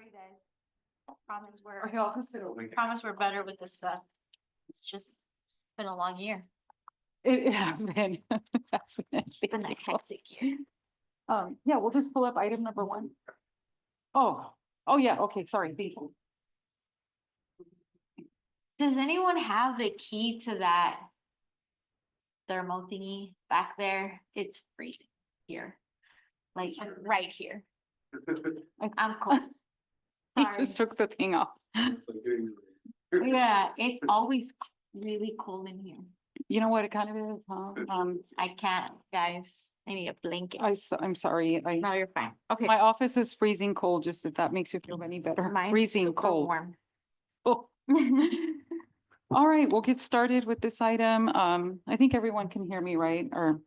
Sorry, guys. Promise we're better with this stuff. It's just been a long year. It has been. That's It's been a hectic year. Yeah, we'll just pull up item number 1. Oh, yeah, okay, sorry. Thank you. Does anyone have the key to that thermal thingy back there? It's freezing here. Like right here. I'm cold. He Sorry. just took the thing off. Yeah, it's always really cold in here. You know what it kind of is, huh? I can't, guys. I need a blanket. I'm sorry. No, you're fine. Okay. My office is freezing cold, just if that makes you feel any better. Mine's Freezing super cold. warm. Oh. All right, we'll get started with this item. I think everyone can hear me, right? Or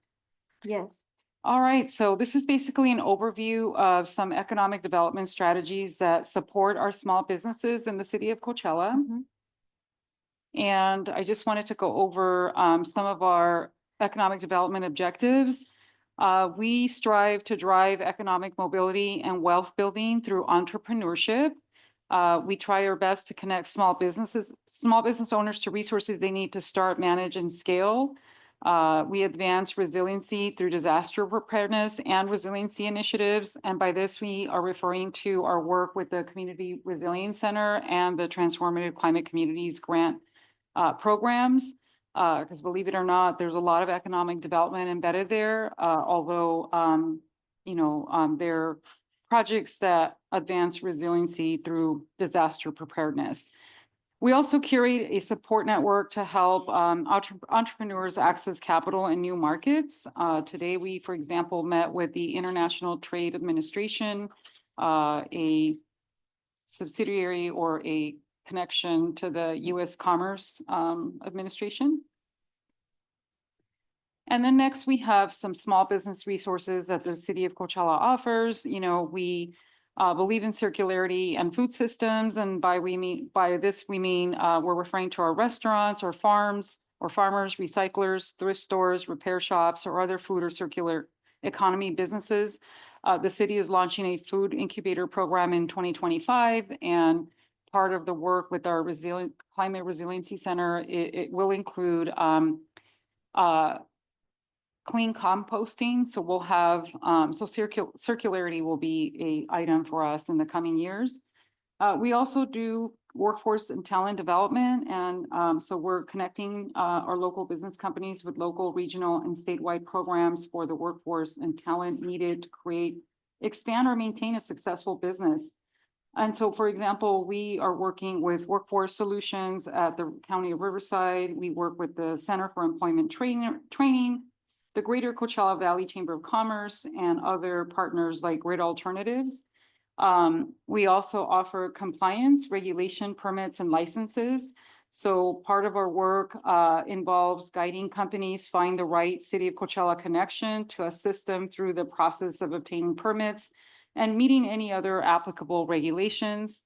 Yes. all right, so this is basically an overview of some economic development strategies that support our small businesses in the city of Coachella. And I just wanted to go over some of our economic development objectives. We strive to drive economic mobility and wealth building through entrepreneurship. We try our best to connect small business owners to resources they need to start, manage, and scale. We advance resiliency through disaster preparedness and resiliency initiatives. And by this, we are referring to our work with the Community Resilience Center and the Transformative Climate Communities Grant programs. Because believe it or not, there's a lot of economic development embedded there, although, they're projects that advance resiliency through disaster preparedness. We also curate a support network to help entrepreneurs access capital in new markets. Today, we, for example, met with the International Trade Administration, a subsidiary or a connection to the U.S. Commerce Administration. And then next, we have some small business resources that the city of Coachella offers. You know, we believe in circularity and food systems. And by this, we mean we're referring to our restaurants or farms or farmers, recyclers, thrift stores, repair shops, or other food or circular economy businesses. The city is launching a food incubator program in 2025. And part of the work with our Climate Resiliency Center, it will include clean composting. So we'll have, circularity will be a item for us in the coming years. We also do workforce and talent development. And so we're connecting our local business companies with local, regional, and statewide programs for the workforce and talent needed to create, expand, or maintain a successful business. And so, for example, we are working with Workforce Solutions at the County of Riverside. We work with the Center for Employment Training, the Greater Coachella Valley Chamber of Commerce, and other partners like Grid Alternatives. We also offer compliance, regulation, permits, and licenses. So part of our work involves guiding companies find the right City of Coachella connection to assist them through the process of obtaining permits and meeting any other applicable regulations.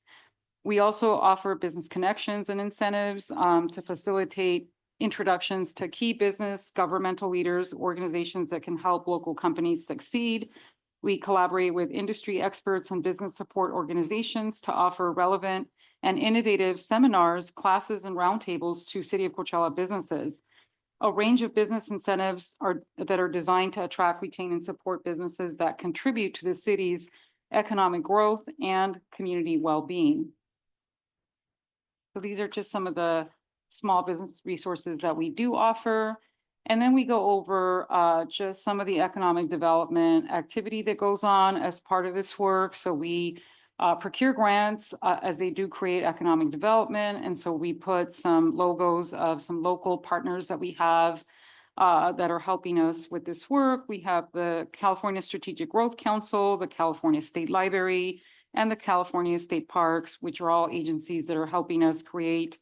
We also offer business connections and incentives to facilitate introductions to key business, governmental leaders, organizations that can help local companies succeed. We collaborate with industry experts and business support organizations to offer relevant and innovative seminars, classes, and roundtables to City of Coachella businesses. A range of business incentives that are designed to attract, retain, and support businesses that contribute to the city's economic growth and community well-being. So these are just some of the small business resources that we do offer. And then we go over just some of the economic development activity that goes on as part of this work. So we procure grants as they do create economic development. And so we put some logos of some local partners that we have that are helping us with this work. We have the California Strategic Growth Council, the California State Library, and the California State Parks, which are all agencies that are helping us create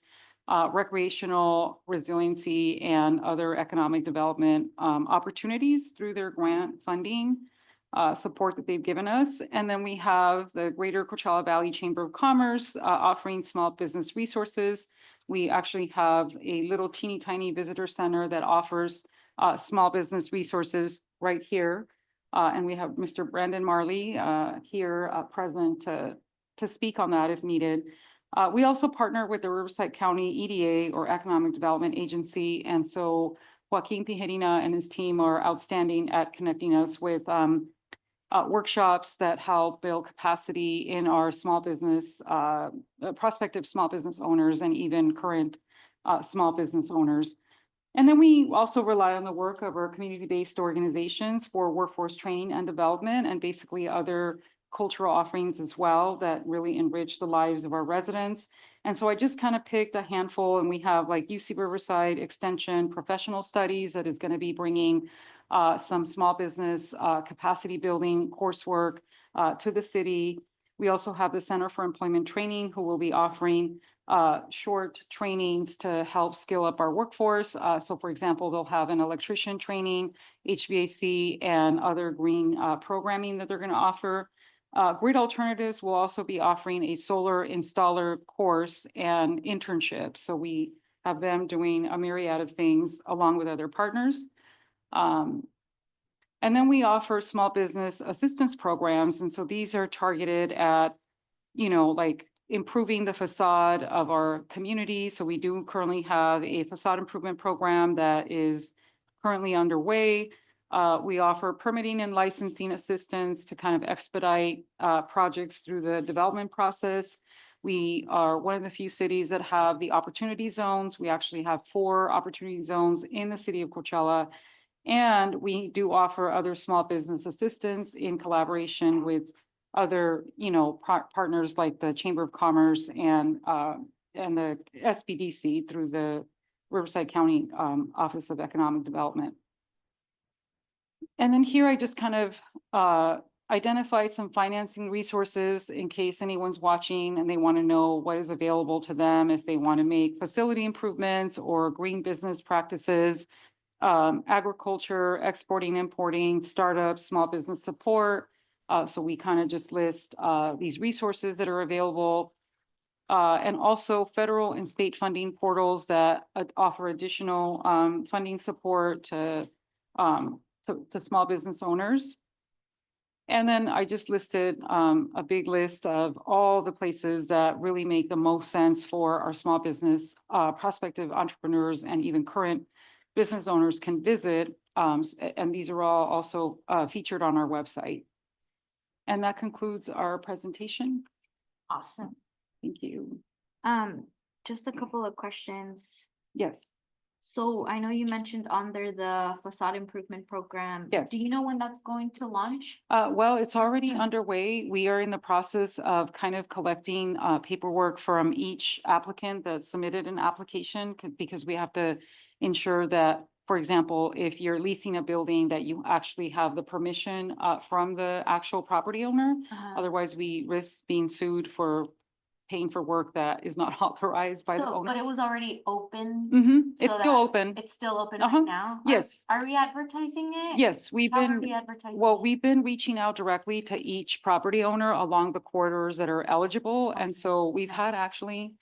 recreational resiliency and other economic development opportunities through their grant funding support that they've given us. And then we have the Greater Coachella Valley Chamber of Commerce offering small business resources. We actually have a little teeny tiny visitor center that offers small business resources right here. And we have Mr. Brandon Marley here present to to speak on that if needed. We also partner with the Riverside County EDA or Economic Development Agency. And so Joaquin Tijerina and his team are outstanding at connecting us with workshops that help build capacity in our small business, prospective small business owners and even current small business owners. And then we also rely on the work of our community-based organizations for workforce training and development and basically other cultural offerings as well that really enrich the lives of our residents. And so I just kind of picked a handful, and we have like UC Riverside Extension Professional Studies that is going to be bringing some small business capacity building coursework to the city. We also have the Center for Employment Training, who will be offering short trainings to help skill up our workforce. So for example, they'll have an electrician training, HVAC, and other green programming that they're going to offer. Grid Alternatives will also be offering a solar installer course and internship. So we have them doing a myriad of things along with other partners. And then we offer small business assistance programs. And so these are targeted at, like improving the facade of our community. So we do currently have a facade improvement program that is currently underway. We offer permitting and licensing assistance to kind of expedite projects through the development process. We are one of the few cities that have the opportunity zones. We actually have 4 opportunity zones in the city of Coachella. And we do offer other small business assistance in collaboration with other, partners like the Chamber of Commerce and the SBDC through the Riverside County Office of Economic Development. And then here I just kind of identify some financing resources in case anyone's watching and they want to know what is available to them if they want to make facility improvements or green business practices, agriculture, exporting, importing, startups, small business support. So we kind of just list these resources that are available. And also federal and state funding portals that offer additional funding support to small business owners. And then I just listed a big list of all the places that really make the most sense for our small business prospective entrepreneurs and even current business owners can visit. And these are all also featured on our website. And that concludes our presentation. Awesome. Thank you. Just a couple of questions. Yes. So I know you mentioned under the facade improvement program. Yes. Do you know when that's going to launch? Well, it's already underway. We are in the process of kind of collecting paperwork from each applicant that submitted an application because we have to ensure that, for example, if you're leasing a building, that you actually have the permission from the actual property owner. Otherwise, we risk being sued for paying for work that is not authorized by the owner. But it was already open. It's so still that open. It's still open right now? Yes. Are we advertising it? Yes, we've How are been, we advertising? well, we've been reaching out directly to each property owner along the corridors that are eligible. And so we've had Nice. actually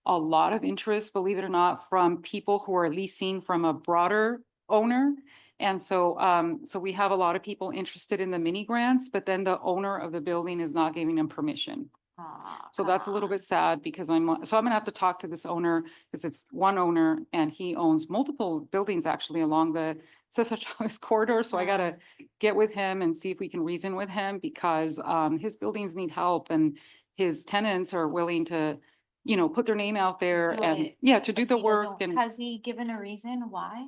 a lot of interest, believe it or not, from people who are leasing from a broader owner. And so, so we have a lot of people interested in the mini grants, but then the owner of the building is not giving them permission. So that's a little bit sad because I'm gonna have to talk to this owner because it's one owner and he owns multiple buildings actually along the Cesar Chavez corridor. So I gotta get with him and see if we can reason with him because his buildings need help and his tenants are willing to, put their name out there and to do the work. And has he given a reason why?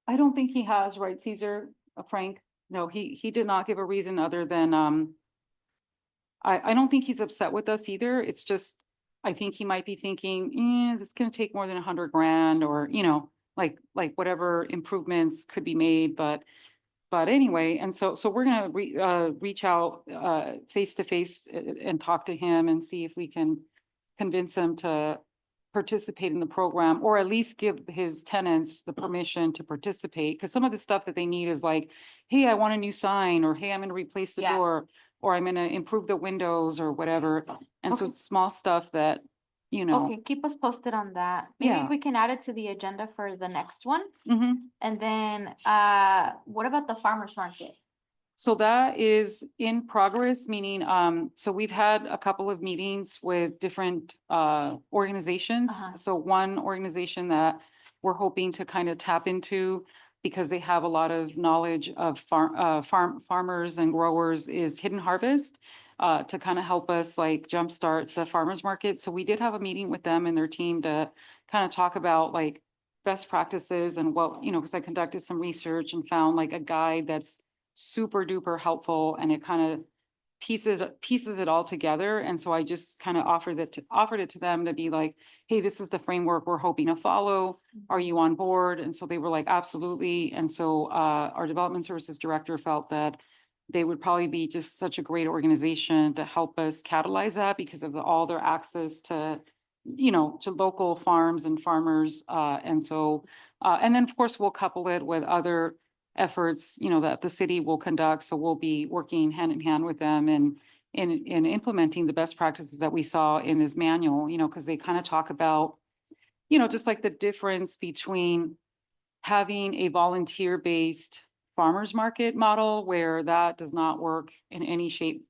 I don't think he has, right, Caesar, Frank? No, he did not give a reason other than I don't think he's upset with us either. It's just, I think he might be thinking, this is gonna take more than 100 grand or, like whatever improvements could be made, but anyway, and so we're gonna reach out face to face and talk to him and see if we can convince him to participate in the program or at least give his tenants the permission to participate. Because some of the stuff that they need is like, hey, I want a new sign, or hey, I'm gonna replace the door, or I'm gonna improve the windows or whatever. And so it's small stuff that, Okay, keep us posted on that. Maybe Yeah. we can add it to the agenda for the next one. Mhm. And then, what about the farmer's market? So that is in progress, meaning, so we've had a couple of meetings with different organizations. Uh-huh. So one organization that we're hoping to kind of tap into because they have a lot of knowledge of farmers and growers is Hidden Harvest, to kind of help us like jumpstart the farmers market. So we did have a meeting with them and their team to kind of talk about like best practices and what, because I conducted some research and found like a guide that's super duper helpful, and it kind of pieces it all together. And so I just kind of offered it to them to be like, hey, this is the framework we're hoping to follow. Are you on board? And so they were like, absolutely. And so our development services director felt that they would probably be just such a great organization to help us catalyze that because of all their access to, to local farms and farmers. And so, and then of course, we'll couple it with other efforts, that the city will conduct. So we'll be working hand in hand with them and in implementing the best practices that we saw in this manual, because they kind of talk about, just like the difference between having a volunteer-based farmers market model where that does not work in any shape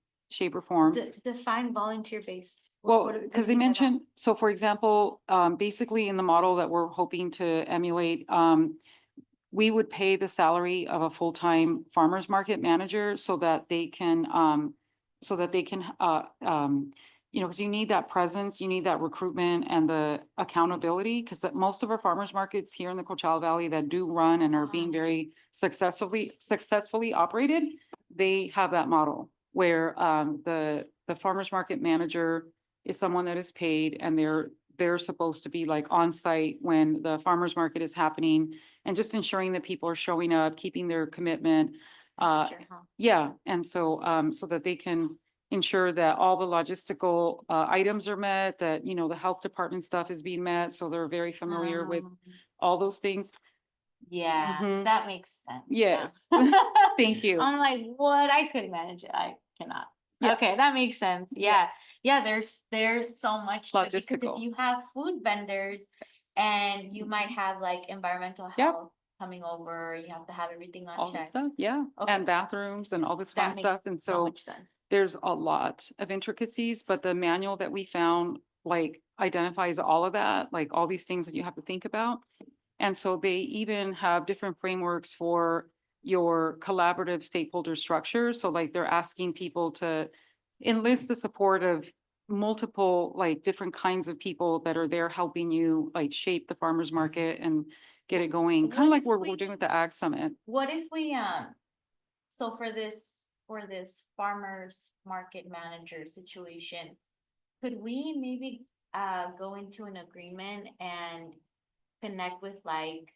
or form. Define volunteer-based. Well, because they mentioned, so for example, basically in the model that we're hoping to emulate, we would pay the salary of a full-time farmer's market manager so that they can, because you need that presence, you need that recruitment and the accountability, because most of our farmers markets here in the Coachella Valley that do run and are being very successfully operated, they have that model where the farmer's market manager is someone that is paid, and they're supposed to be like on site when the farmer's market is happening, and just ensuring that people are showing up, keeping their commitment. Yeah, and so so that they can ensure that all the logistical items are met, that the health department stuff is being met, so they're very familiar with all those things. Yeah, Mhm. that makes sense. Yes. Yeah. Thank you. I'm like, what? I could manage it. I cannot. Yeah. Okay, that makes sense. Yeah. Yes. Yeah, there's so much to it, because if Logistical. you have food vendors and you might have like environmental Yep. health coming over, you have to have everything on All this check. stuff, yeah, Okay. and bathrooms and all this fun That makes stuff, and so so much sense. there's a lot of intricacies, but the manual that we found like identifies all of that, like all these things that you have to think about. And so they even have different frameworks for your collaborative stakeholder structure. So like they're asking people to enlist the support of multiple like different kinds of people that are there helping you like shape the farmers market and get it going, kind of What like if what we- we're doing with the Ag Summit. What if we, so for this farmers market manager situation, could we maybe go into an agreement and connect with like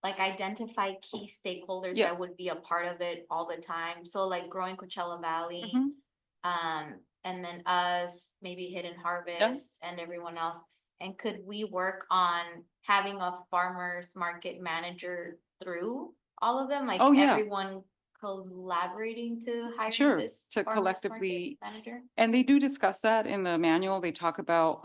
identify key stakeholders Yeah. that would be a part of it all the time? So like growing Coachella Valley, Mhm. and then us, maybe Hidden Harvest and everyone else. And could we work on having a farmers market manager through all of them? Like Oh, yeah. everyone collaborating to hire Sure, this to farmers market collectively, manager? and they do discuss that in the manual. They talk about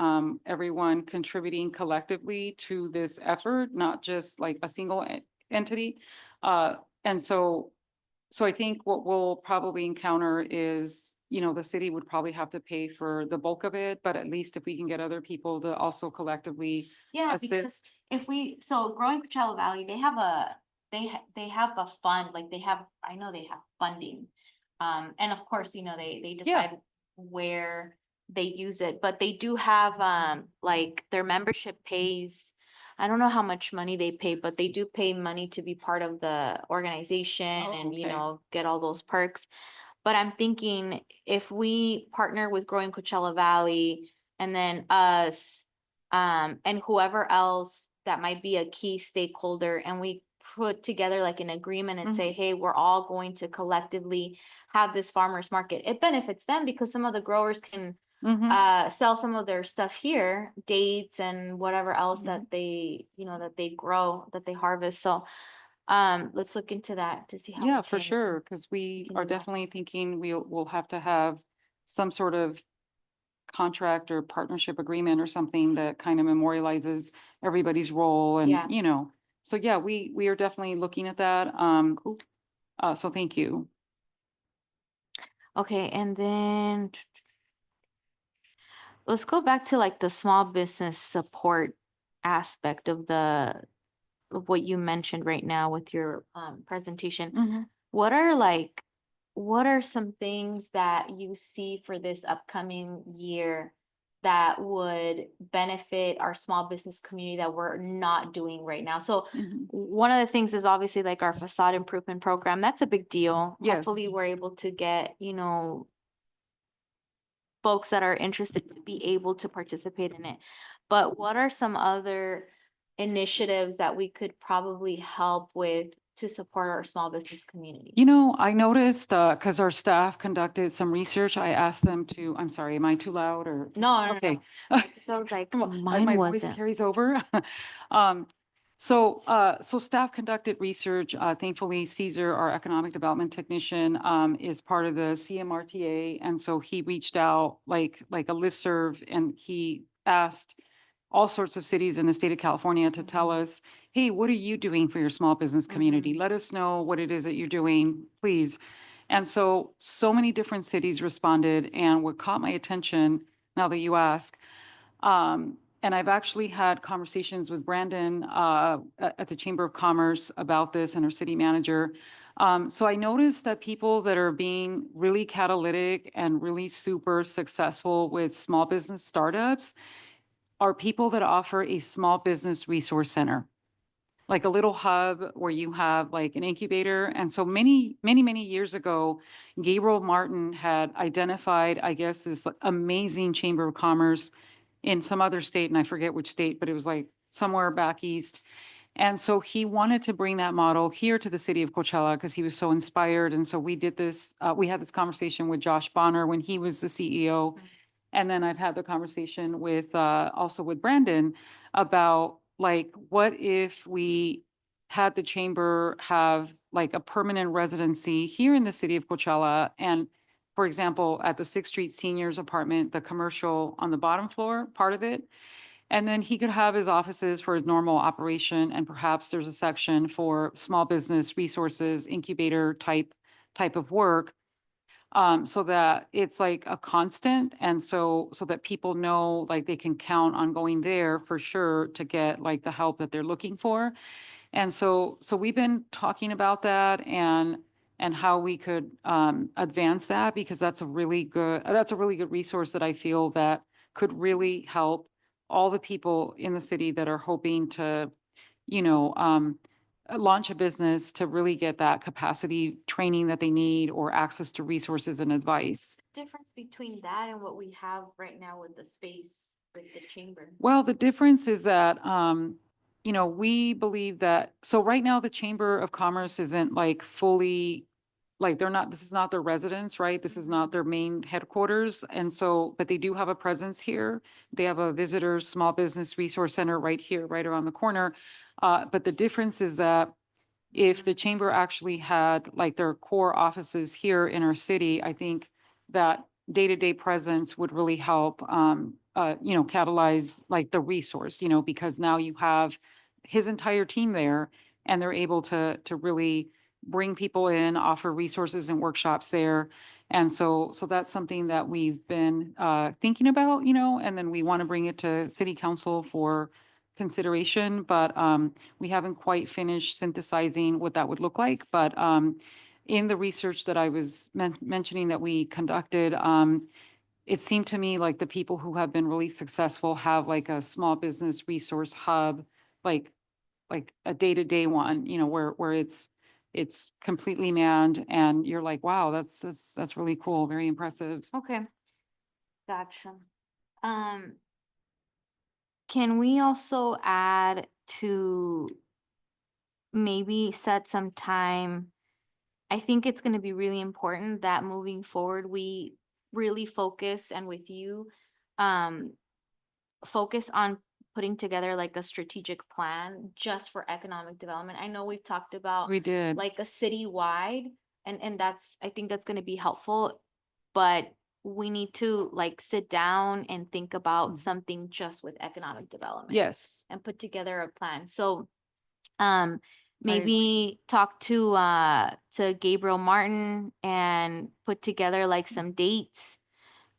everyone contributing collectively to this effort, not just like a single entity. And so I think what we'll probably encounter is, the city would probably have to pay for the bulk of it, but at least if we can get other people to also collectively Yeah, because assist. if so growing Coachella Valley, they have they have a fund, like I know they have funding. And of course, they Yeah. decide where they use it, but they do have, like their membership pays, I don't know how much money they pay, but they do pay money to be part of the organization and, Okay. get all those perks. But I'm thinking if we partner with Growing Coachella Valley and then us, and whoever else that might be a key stakeholder, and we put together like an agreement and say, hey, we're all going to collectively have this farmers market. It benefits them because some of the growers can sell some of their stuff here, dates and whatever else that they, that they grow, that they harvest. So let's look into that to see how Yeah, we for can. sure, because we can are do that. definitely thinking we'll have to have some sort of contract or partnership agreement or something that kind of memorializes everybody's role and, Yeah. so yeah, we are definitely looking at that. So thank you. Okay, and then let's go back to like the small business support aspect of what you mentioned right now with your presentation. What are some things that you see for this upcoming year that would benefit our small business community that we're not doing right now? So Mhm. one of the things is obviously like our facade improvement program. That's a big deal. Yes. Hopefully we're able to get, folks that are interested to be able to participate in it. But what are some other initiatives that we could probably help with to support our small business community? I noticed, because our staff conducted some research, I asked them to, I'm sorry, am I too loud or? No, no, Okay. no. I was like, Well, mine my voice wasn't. carries over. So staff conducted research. Thankfully, Caesar, our economic development technician, is part of the CMRTA, and so he reached out like a listserv, and he asked all sorts of cities in the state of California to tell us, hey, what are you doing for your small business community? Let us know what it is that you're doing, please. And so many different cities responded, and what caught my attention, now that you ask, and I've actually had conversations with Brandon at the Chamber of Commerce about this, and our city manager. So I noticed that people that are being really catalytic and really super successful with small business startups are people that offer a small business resource center, like a little hub where you have like an incubator. And so many years ago, Gabriel Martin had identified, I guess, this amazing Chamber of Commerce in some other state, and I forget which state, but it was like somewhere back east. And so he wanted to bring that model here to the city of Coachella because he was so inspired. And so we did this, we had this conversation with Josh Bonner when he was the CEO. And then I've had the conversation with also with Brandon about like, what if we had the chamber have like a permanent residency here in the city of Coachella? And for example, at the Sixth Street Seniors Apartment, the commercial on the bottom floor, part of it. And then he could have his offices for his normal operation, and perhaps there's a section for small business resources, incubator type of work, so that it's like a constant, and so that people know like they can count on going there for sure to get like the help that they're looking for. And so we've been talking about that, and how we could advance that, because that's a really good resource that I feel that could really help all the people in the city that are hoping to, you know, launch a business, to really get that capacity training that they need, or access to resources and advice. Difference between that and what we have right now with the space with the chamber. Well, the difference is that, we believe that, so right now the Chamber of Commerce isn't like fully, like this is not their residence, right? This is not their main headquarters. And so, but they do have a presence here. They have a visitors small business resource center right here, right around the corner. But the difference is that if the chamber actually had like their core offices here in our city, I think that day-to-day presence would really help, catalyze like the resource, because now you have his entire team there, and they're able to really bring people in, offer resources and workshops there. And so that's something that we've been thinking about, and then we want to bring it to city council for consideration, but we haven't quite finished synthesizing what that would look like. But in the research that I was mentioning that we conducted, it seemed to me like the people who have been really successful have like a small business resource hub, like a day-to-day one, where it's completely manned, and you're like, wow, that's really cool, very impressive. Okay, gotcha. Um, can we also add to maybe set some time? I think it's going to be really important that moving forward, we really focus, and with you, um, focus on putting together like a strategic plan just for economic development. I know we've talked about We did. like a citywide, and I think that's going to be helpful, but we need to like sit down and think about something just with economic development. Yes. And put together a plan. So, um, maybe talk to Gabriel Martin and put together like some dates.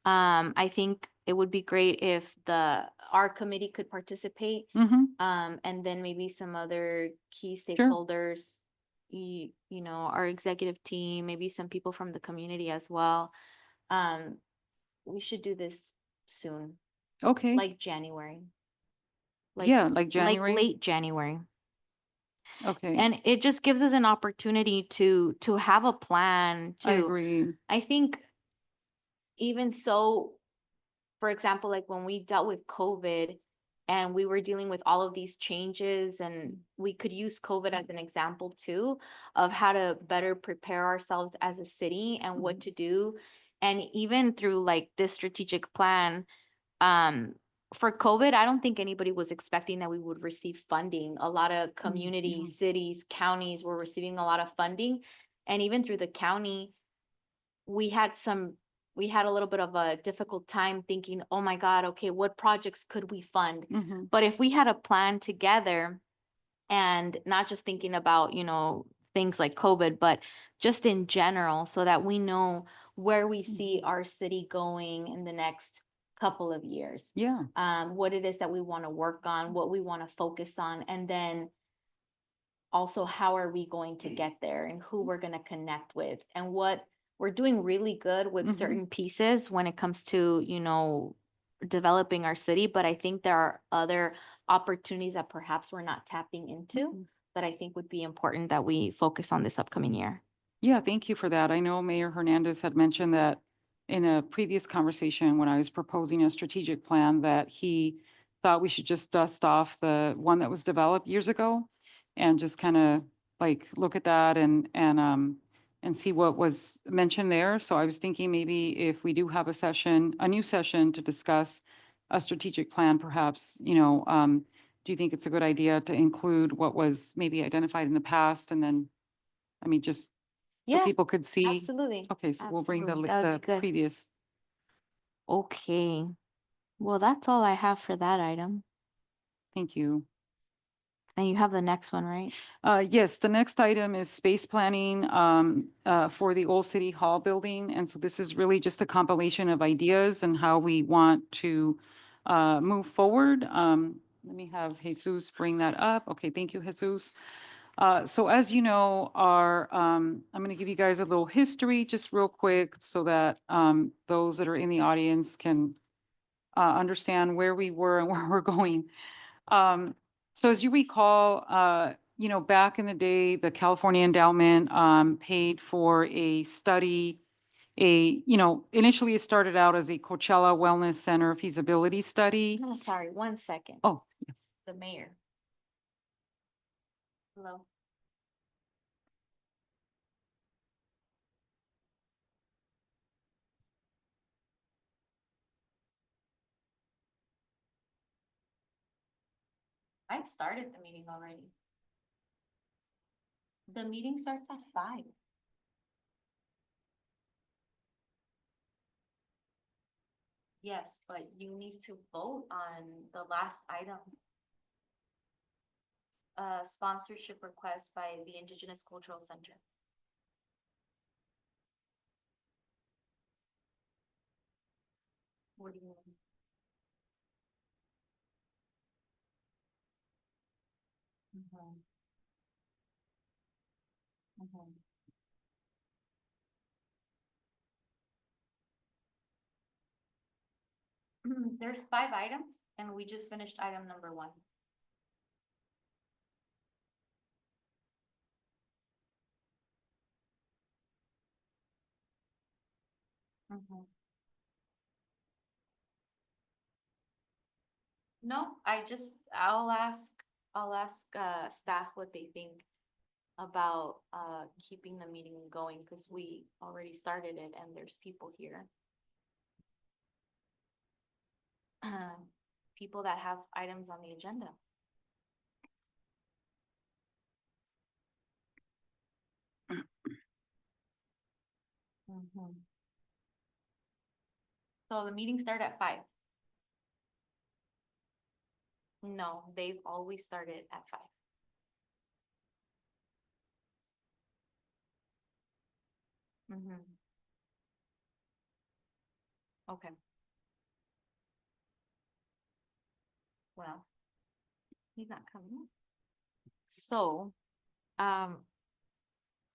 I think it would be great if our committee could participate. Mm-hmm, And then maybe some other key sure, stakeholders, our executive team, maybe some people from the community as well. Um, we should do this soon, okay, like January, like yeah, like like January, late January. okay, And it just gives us an opportunity to have a plan I to, agree. I think even so, for example, like when we dealt with COVID and we were dealing with all of these changes, and we could use COVID as an example too of how to better prepare ourselves as a city and what to do. And even through like this strategic plan, um, for COVID, I don't think anybody was expecting that we would receive funding. A lot of Yeah. communities, cities, counties were receiving a lot of funding. And even through the county, we had some we had a little bit of a difficult time thinking, oh my God, okay, what projects could we fund? Mm-hmm, But if we had a plan together, and not just thinking about, things like COVID, but just in general, so that we know where we see our city going in the next couple of years, yeah, what it is that we want to work on, what we want to focus on, and then also how are we going to get there and who we're going to connect with, and what we're doing really good with mm-hmm, certain pieces when it comes to, developing our city. But I think there are other opportunities that perhaps we're not tapping into mm-hmm. that I think would be important that we focus on this upcoming year. Yeah, thank you for that. I know Mayor Hernandez had mentioned that in a previous conversation when I was proposing a strategic plan that he thought we should just dust off the one that was developed years ago and just kind of like look at that and see what was mentioned there. So I was thinking maybe if we do have a session, a new session to discuss a strategic plan, perhaps, do you think it's a good idea to include what was maybe identified in the past and then, I mean, just so Yeah, people could see. absolutely. Okay, so we'll bring Absolutely. That would the be good. previous, Okay. Well, that's all I have for that item. thank you. And you have the next one, right? Yes, the next item is space planning for the Old City Hall building. And so this is really just a compilation of ideas and how we want to move forward. Let me have Jesus bring that up. Okay, thank you, Jesus. So as you know, I'm going to give you guys a little history just real quick so that those that are in the audience can understand where we were and where we're going. Um, so as you recall, back in the day, the California Endowment paid for a study. Initially it started out as a Coachella Wellness Center feasibility study. Oh, sorry, 1 second. Oh, The mayor. Hello. I've started the meeting already. The meeting starts at 5. Yes, but you need to vote on the last item. Sponsorship request by the Indigenous Cultural Center. What do you mean? Mhm, mhm. There's 5 items and we just finished item number 1. Mhm. No, I'll ask staff what they think about keeping the meeting going, because we already started it and there's people here. People that have items on the agenda. Mhm. So the meeting started at 5. No, they've always started at 5. Mhm. Okay. Well, he's not coming. So, um,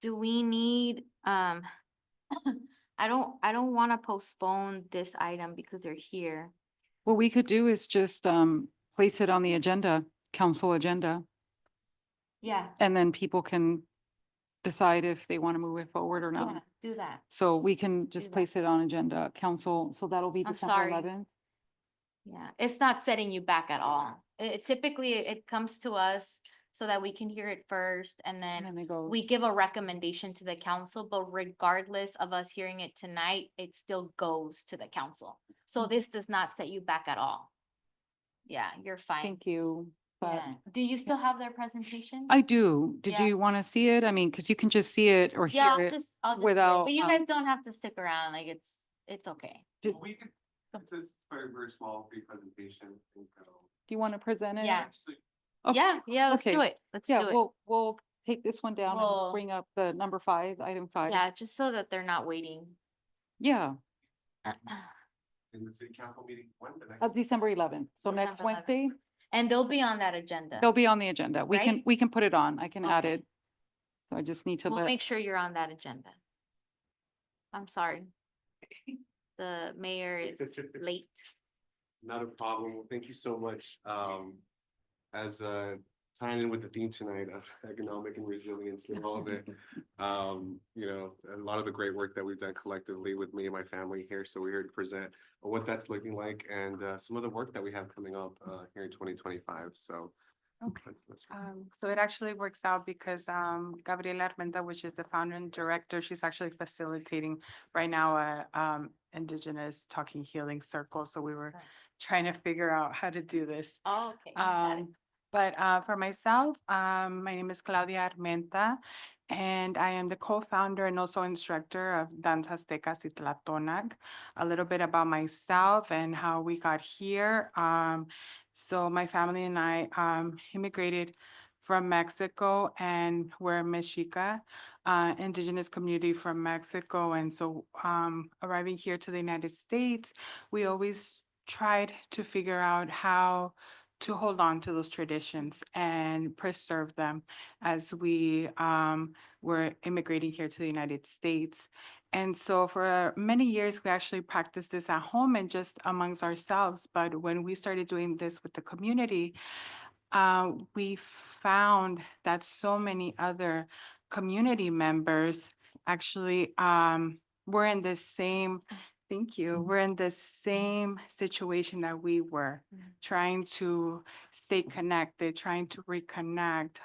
do we need, I don't wanna postpone this item because they're here. What we could do is just place it on the agenda, council agenda, Yeah, and then people can decide if they want to move it forward or yeah, not. do that. So we can just that. place it on agenda, council, so that'll be I'm December sorry. 11th. Yeah, it's not setting you back at all. Typically, it comes to us so that we can hear it first and And then then it goes. we give a recommendation to the council, but regardless of us hearing it tonight, it still goes to the council. So this does not set you back at all. Yeah, you're fine. Thank you. But Yeah. Do you still have their presentation? I do. Did Yeah. you want to see it? I mean, because you can just see it or Yeah, hear it I'll just, see it, without. but you guys don't have to stick around, like it's okay. Do We can, it's very, very small, free presentation. and, you want to present it? Yeah. actually, Okay. Yeah, let's do Okay. it. Let's Yeah, do it. we'll take this one down We'll- and bring up the number 5, item 5. Yeah, just so that they're not waiting. Yeah, In the city council meeting, when the next? December 11th. So next December 11th. Wednesday, And they'll be on that agenda. they'll be on the agenda. Right? We can put it on. I can add Okay. it. So I just need to We'll let, make sure you're on that agenda. I'm sorry. The mayor is late. Not a problem. Well, thank you so much. As tying in with the theme tonight of economic and resilience and all of it. You know, a lot of the great work that we've done collectively with me and my family here. So we're here to present what that's looking like and some of the work that we have coming up here in 2025. So. Okay. that's- So it actually works out because Gabriela Armenta, which is the founder and director, she's actually facilitating right now a Indigenous Talking Healing Circle. So we were trying to figure out how to do this. Oh, okay. got it. But for myself, my name is Claudia Armenta, and I am the co-founder and also instructor of Danza Aztecas y Tlatonac. A little bit about myself and how we got here. So my family and I immigrated from Mexico, and we're Mexica, indigenous community from Mexico. And so arriving here to the United States, we always tried to figure out how to hold on to those traditions and preserve them as we were immigrating here to the United States. And so for many years, we actually practiced this at home and just amongst ourselves. But when we started doing this with the community, we found that so many other community members actually were in the same, thank you, we're in the same situation that we were, trying to stay connected, trying to reconnect.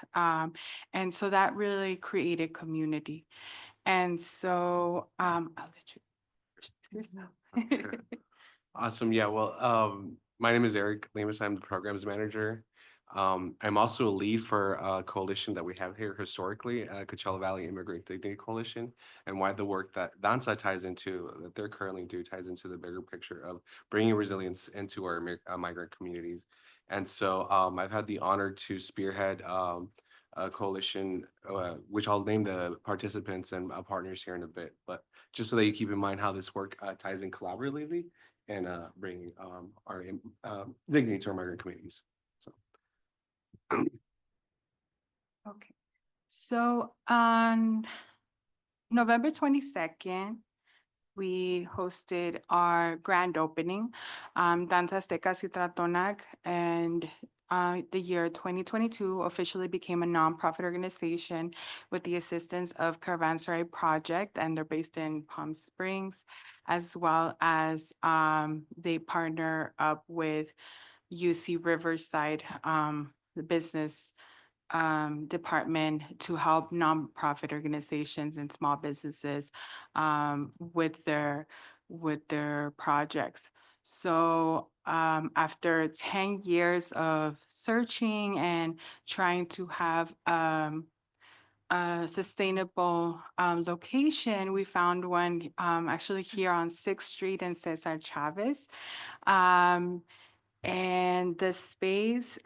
And so that really created community. And so I'll let you introduce yourself. Awesome. Yeah. Well, my name is Eric Lemus. I'm the programs manager. I'm also a lead for a coalition that we have here historically, Coachella Valley Immigrant Dignity Coalition, and why the work that Danza ties into, that they're currently do, ties into the bigger picture of bringing resilience into our migrant communities. And so I've had the honor to spearhead a coalition, which I'll name the participants and partners here in a bit, but just so that you keep in mind how this work ties in collaboratively and bringing our dignity to our migrant communities. So. Okay, so on November 22nd, we hosted our grand opening, Danza Aztecas y Tlatonac, and the year 2022 officially became a nonprofit organization with the assistance of Caravanserai Project, and they're based in Palm Springs, as well as they partner up with UC Riverside, the business department to help nonprofit organizations and small businesses with their projects. So after 10 years of searching and trying to have a sustainable location, we found one actually here on 6th Street in Cesar Chavez. And the space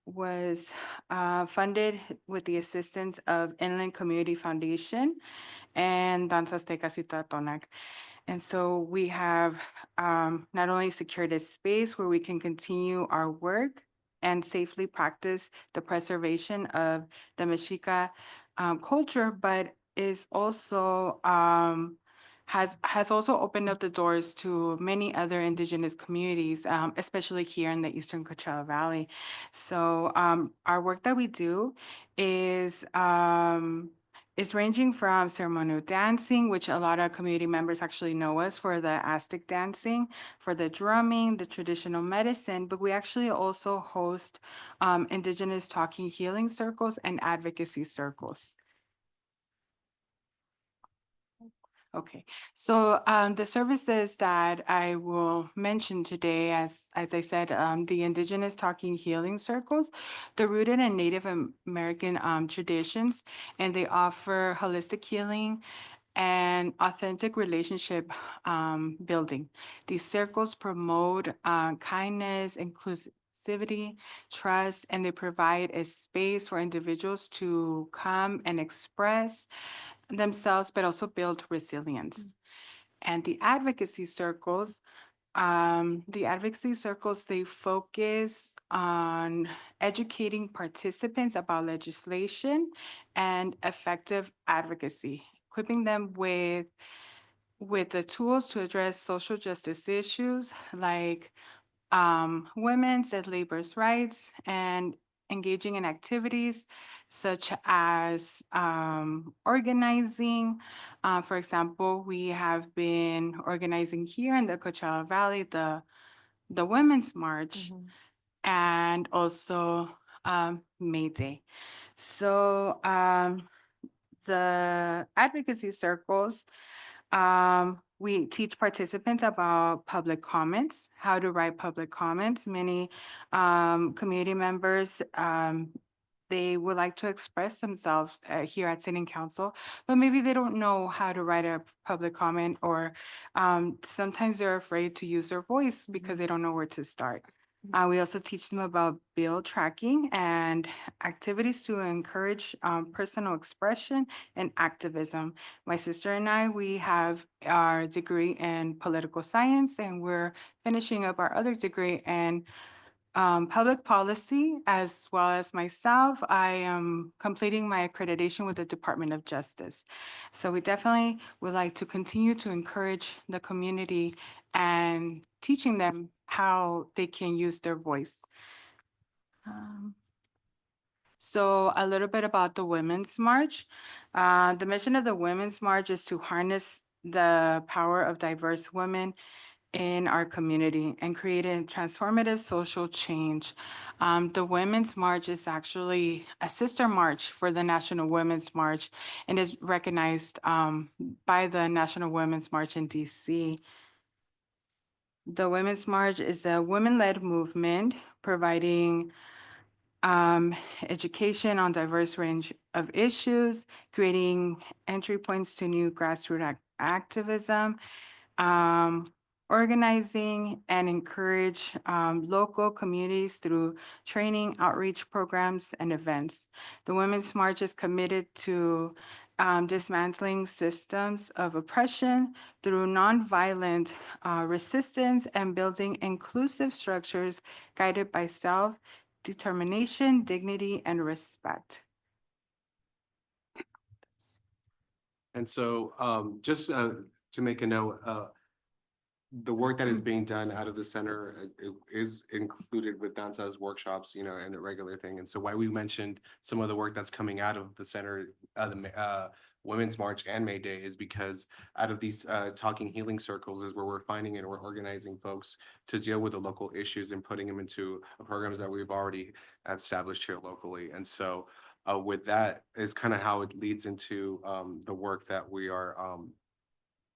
was funded with the assistance of Inland Community Foundation and Danza Azteca Tonac. And so we have not only secured a space where we can continue our work and safely practice the preservation of the Mexica culture, but is also has also opened up the doors to many other indigenous communities, especially here in the Eastern Coachella Valley. So our work that we do is it's ranging from ceremonial dancing, which a lot of community members actually know us for the Aztec dancing, for the drumming, the traditional medicine, but we actually also host Indigenous talking healing circles and advocacy circles. Okay, so the services that I will mention today, as I said, the Indigenous Talking Healing Circles, they're rooted in Native American traditions, and they offer holistic healing and authentic relationship building. These circles promote kindness, inclusivity, trust, and they provide a space for individuals to come and express themselves, but also build resilience. And the advocacy circles, they focus on educating participants about legislation and effective advocacy, equipping them with the tools to address social justice issues like women's and labor's rights, and engaging in activities such as organizing. For example, we have been organizing here in the Coachella Valley the Women's March and also May Day. So the advocacy circles, we teach participants about public comments, how to write public comments. Many community members, they would like to express themselves here at City Council, but maybe they don't know how to write a public comment, or sometimes they're afraid to use their voice because they don't know where to start. We also teach them about bill tracking and activities to encourage personal expression and activism. My sister and I, we have our degree in political science, and we're finishing up our other degree in public policy, as well as myself. I am completing my accreditation with the Department of Justice. So we definitely would like to continue to encourage the community and teaching them how they can use their voice. So a little bit about the Women's March. The mission of the Women's March is to harness the power of diverse women in our community and create a transformative social change. The Women's March is actually a sister march for the National Women's March, and is recognized by the National Women's March in DC. The Women's March is a women-led movement providing education on diverse range of issues, creating entry points to new grassroots activism, organizing and encourage local communities through training, outreach programs, and events. The Women's March is committed to dismantling systems of oppression through nonviolent resistance and building inclusive structures guided by self-determination, dignity, and respect. And so just to make a note, the work that is being done out of the center is included with Danza's workshops, you know, and a regular thing. And so why we mentioned some of the work that's coming out of the center, the Women's March and May Day, is because out of these talking healing circles is where we're finding and we're organizing folks to deal with the local issues and putting them into programs that we've already established here locally. And so with that is kind of how it leads into the work that we are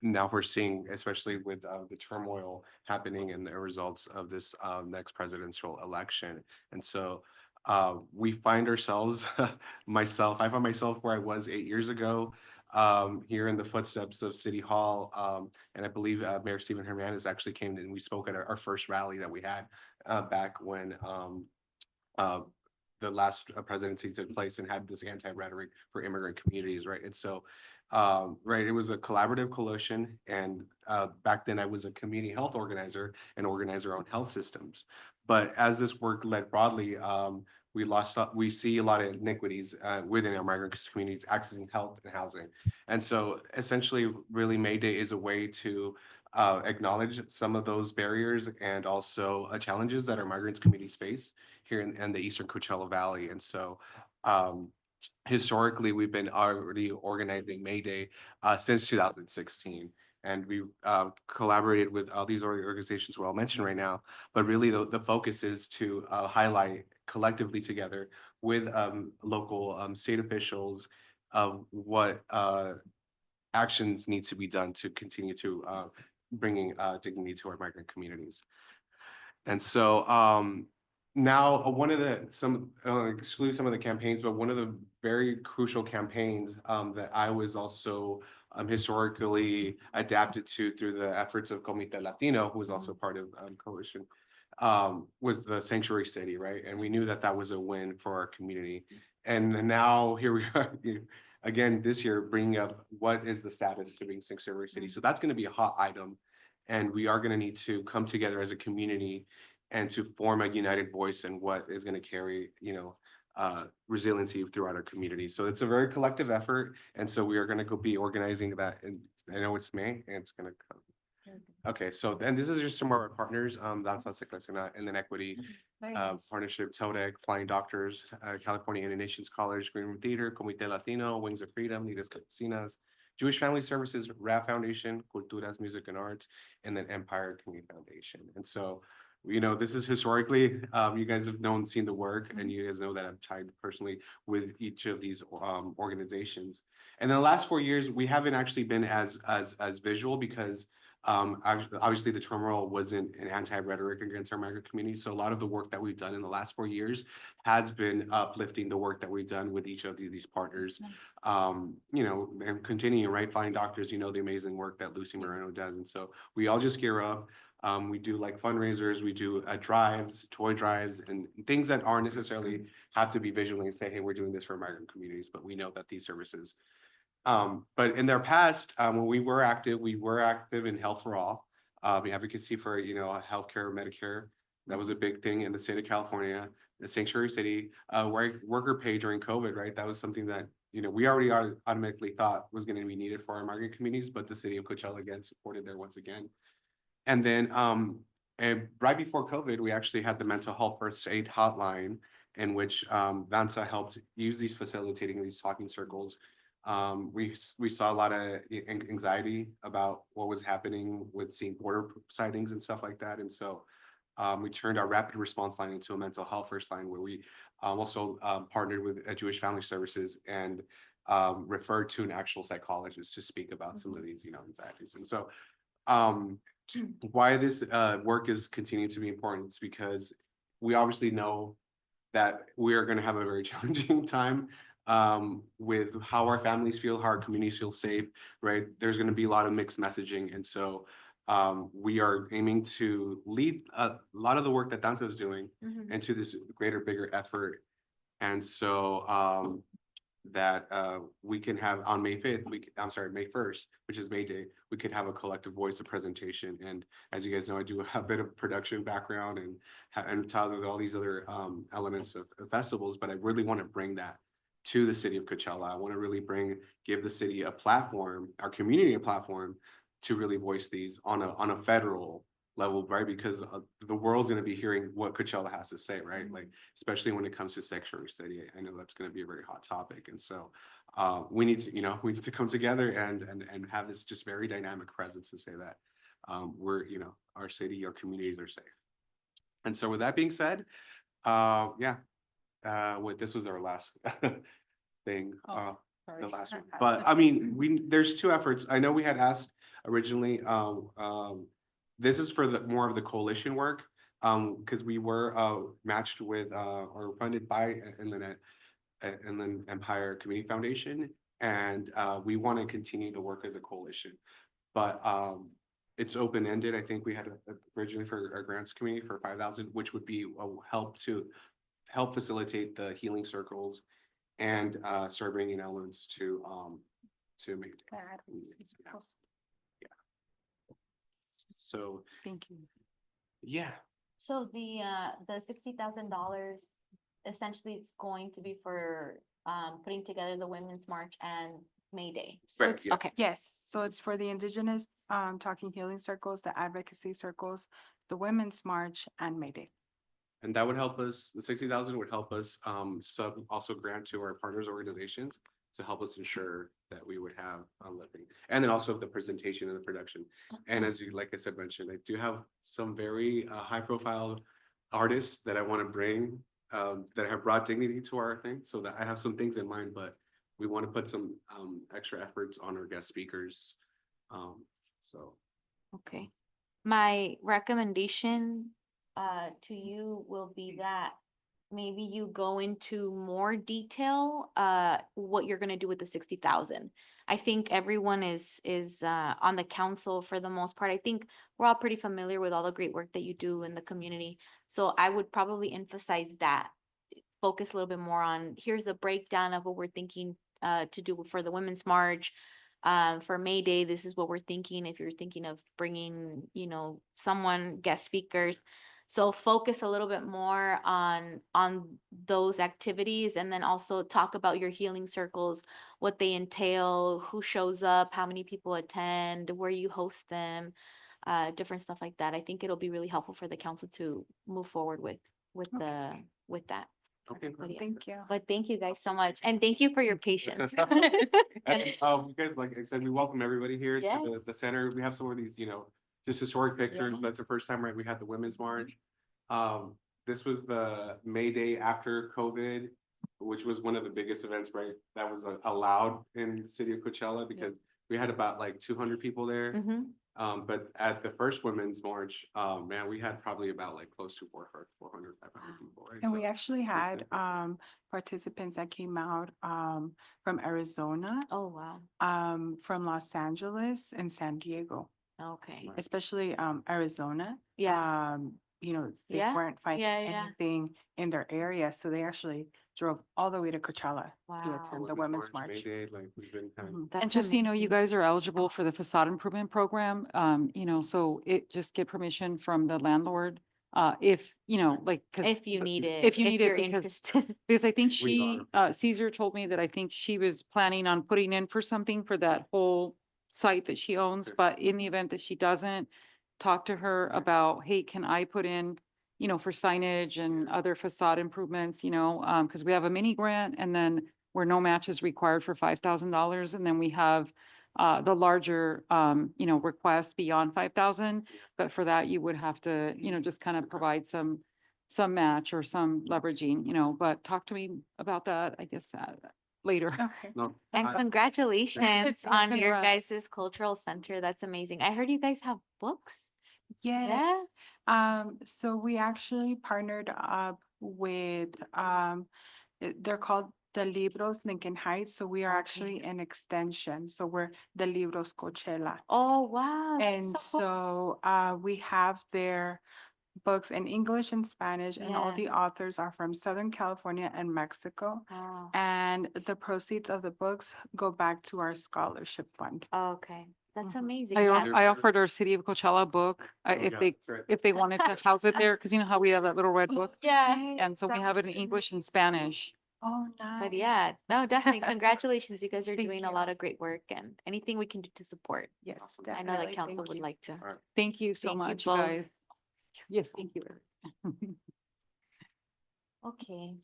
now we're seeing, especially with the turmoil happening and the results of this next presidential election. And so we find ourselves, I find myself where I was 8 years ago, here in the footsteps of City Hall. And I believe Mayor Stephen Hernandez actually came and we spoke at our first rally that we had back when the last presidency took place and had this anti-rhetoric for immigrant communities, right? And so, right, it was a collaborative coalition, and back then I was a community health organizer and organizer on health systems. But as this work led broadly, we see a lot of iniquities within our migrant communities accessing health and housing. And so essentially, really, May Day is a way to acknowledge some of those barriers and also challenges that our migrants communities face here in the Eastern Coachella Valley. And so historically, we've been already organizing May Day since 2016. And we collaborated with all these organizations who I'll mention right now. But really, the focus is to highlight collectively together with local state officials of what actions need to be done to continue to bringing dignity to our migrant communities. And so now one of the exclude some of the campaigns, but one of the very crucial campaigns that I was also historically adapted to through the efforts of Comité Latino, who was also part of coalition, was the sanctuary city, right? And we knew that that was a win for our community. And now here we are again this year bringing up what is the status to being sanctuary city. So that's going to be a hot item, and we are going to need to come together as a community and to form a united voice in what is going to carry, resiliency throughout our community. So it's a very collective effort, and so we are going to go be organizing that. And I know it's May, and it's going to come. Okay, so then this is just some of our partners, Danza Seclecina and then Equity Partnership, TODEC, Flying Doctors, California Indian Nations College, Green Room Theater, Comité Latino, Wings of Freedom, Ligas Campesinas, Jewish Family Services, RAF Foundation, Culturas, Music and Arts, and then Empire Community Foundation. And so, this is historically, you guys have seen the work, and you guys know that I've tied personally with each of these organizations. And in the last 4 years, we haven't actually been as visual because obviously the drum roll wasn't an anti-rhetoric against our migrant community. So a lot of the work that we've done in the last 4 years has been uplifting the work that we've done with each of these partners. And continuing, right? Flying Doctors, the amazing work that Lucy Moreno does. And so we all just gear up. We do like fundraisers, we do drives, toy drives, and things that aren't necessarily have to be visually and say, hey, we're doing this for migrant communities, but we know that these services. But in their past, when we were active in Health for All, advocacy for, healthcare, Medicare. That was a big thing in the state of California, the sanctuary city, worker pay during COVID, right? That was something that, we already automatically thought was going to be needed for our migrant communities, but the city of Coachella again supported there once again. And then and right before COVID, we actually had the mental health first aid hotline in which Danza helped use these facilitating these talking circles. We saw a lot of anxiety about what was happening with seeing border sightings and stuff like that. And so we turned our rapid response line into a mental health first line where we also partnered with Jewish Family Services and referred to an actual psychologist to speak about some of these, anxieties. And so why this work is continuing to be important is because we obviously know that we are going to have a very challenging time with how our families feel, how our communities feel safe, right? There's going to be a lot of mixed messaging. And so we are aiming to lead a lot of the work that Danza is doing into this greater, bigger effort. And so that we can have on May 5th, May 1st, which is May Day, we could have a collective voice of presentation. And as you guys know, I do a bit of production background and tell with all these other elements of festivals, but I really want to bring that to the city of Coachella. I want to really give the city a platform, our community a platform to really voice these on a federal level, right? Because the world's going to be hearing what Coachella has to say, right? Like, especially when it comes to sanctuary city, I know that's going to be a very hot topic. And so we need to come together and have this just very dynamic presence to say that we're, our city, our communities are safe. And so with that being said, this was our last thing, the last one. But I mean, there's two efforts. I know we had asked originally, this is for more of the coalition work, because we were matched with or funded by Inland Empire Community Foundation, and we want to continue the work as a coalition. But it's open-ended. I think we had originally for our grants committee for 5,000, which would be a help to help facilitate the healing circles and start bringing elements to make. So, Thank you. yeah, So the $60,000, essentially it's going to be for, putting together the Women's March and May Day. So Right, it's, yeah. Okay, yes, so it's for the indigenous, talking healing circles, the advocacy circles, the women's march and May Day. and that would help us, the 60,000 would help us also grant to our partners organizations to help us ensure that we would have lifting. And then also the presentation and the production. And as you, like I said, mentioned, I do have some very high profile artists that I want to bring that have brought dignity to our thing. So that I have some things in mind, but we want to put some extra efforts on our guest speakers. So okay. My recommendation to you will be that maybe you go into more detail what you're gonna do with the 60,000. I think everyone is on the council for the most part. I think we're all pretty familiar with all the great work that you do in the community. So I would probably emphasize that. Focus a little bit more on, here's the breakdown of what we're thinking to do for the Women's March. For May Day, this is what we're thinking. If you're thinking of bringing, someone, guest speakers. So focus a little bit more on those activities, and then also talk about your healing circles, what they entail, who shows up, how many people attend, where you host them, different stuff like that. I think it'll be really helpful for the council to move forward with that. okay. But yeah. Thank you. But thank you guys so much, and thank you for your patience. And you guys, like I said, we welcome everybody here to Yes. the center. We have some of these, just historic pictures. Yeah. That's the first time, right? We had the Women's March. This was the May Day after COVID, which was one of the biggest events, right? That was allowed in the city of Coachella because we had about like 200 people there. Mhm. But at the first Women's March, man, we had probably about like close to 400, 500 people, right? And we So- actually had participants that came out from Arizona, Oh, wow. from Los Angeles and San Diego, Okay. Right. especially Arizona. Yeah. They Yeah, weren't finding yeah. anything in their area, so they actually drove all the way to Coachella to Wow. attend the Women's May March. Day, like we've been kind of. Mhm. That's And just, so you amazing. guys are eligible for the facade improvement program, so just get permission from the landlord. If, like, cause. If you need it. If you need it, you're because, interested. because I think We Caesar told me that I think she was planning on putting in for something for that whole site that she owns, Okay. but in the event that she doesn't, talk to her about, hey, can I put in, for signage and other facade improvements, because we have a mini grant, and then where no match is required for $5,000, and then we have the larger, requests beyond 5,000. But for that, you would have to, just kind of provide some match or some leveraging, but talk to me about that, I guess, later. Okay. No, And I- congratulations Yeah, on your congrats. guys' cultural center. That's amazing. I heard you guys have books. Yes. So we actually partnered up with, they're called the Libros Lincoln Heights. So we are actually Okay. an extension. So we're the Libros Coachella. Oh, wow. that's And so cool. so we have their books in English and Spanish, and all Yeah. the authors are from Southern California and Mexico. Wow. And the proceeds of the books go back to our scholarship fund. Okay. That's Mhm. amazing. I, Yeah. I offered our City of Coachella book, Oh, if yeah, they, that's right. if they wanted to house it there, because you know how we have that little red book? Yeah. And so we have it in English and Spanish. Oh, nice. But yeah, no, definitely. Congratulations. You guys are Thank doing a you. lot of great work, and anything we can do to support. Yes, Awesome. I definitely. know the council Thank would you. like to. All right. Thank you so Thank you much, you both. guys. Yes, thank you. Okay.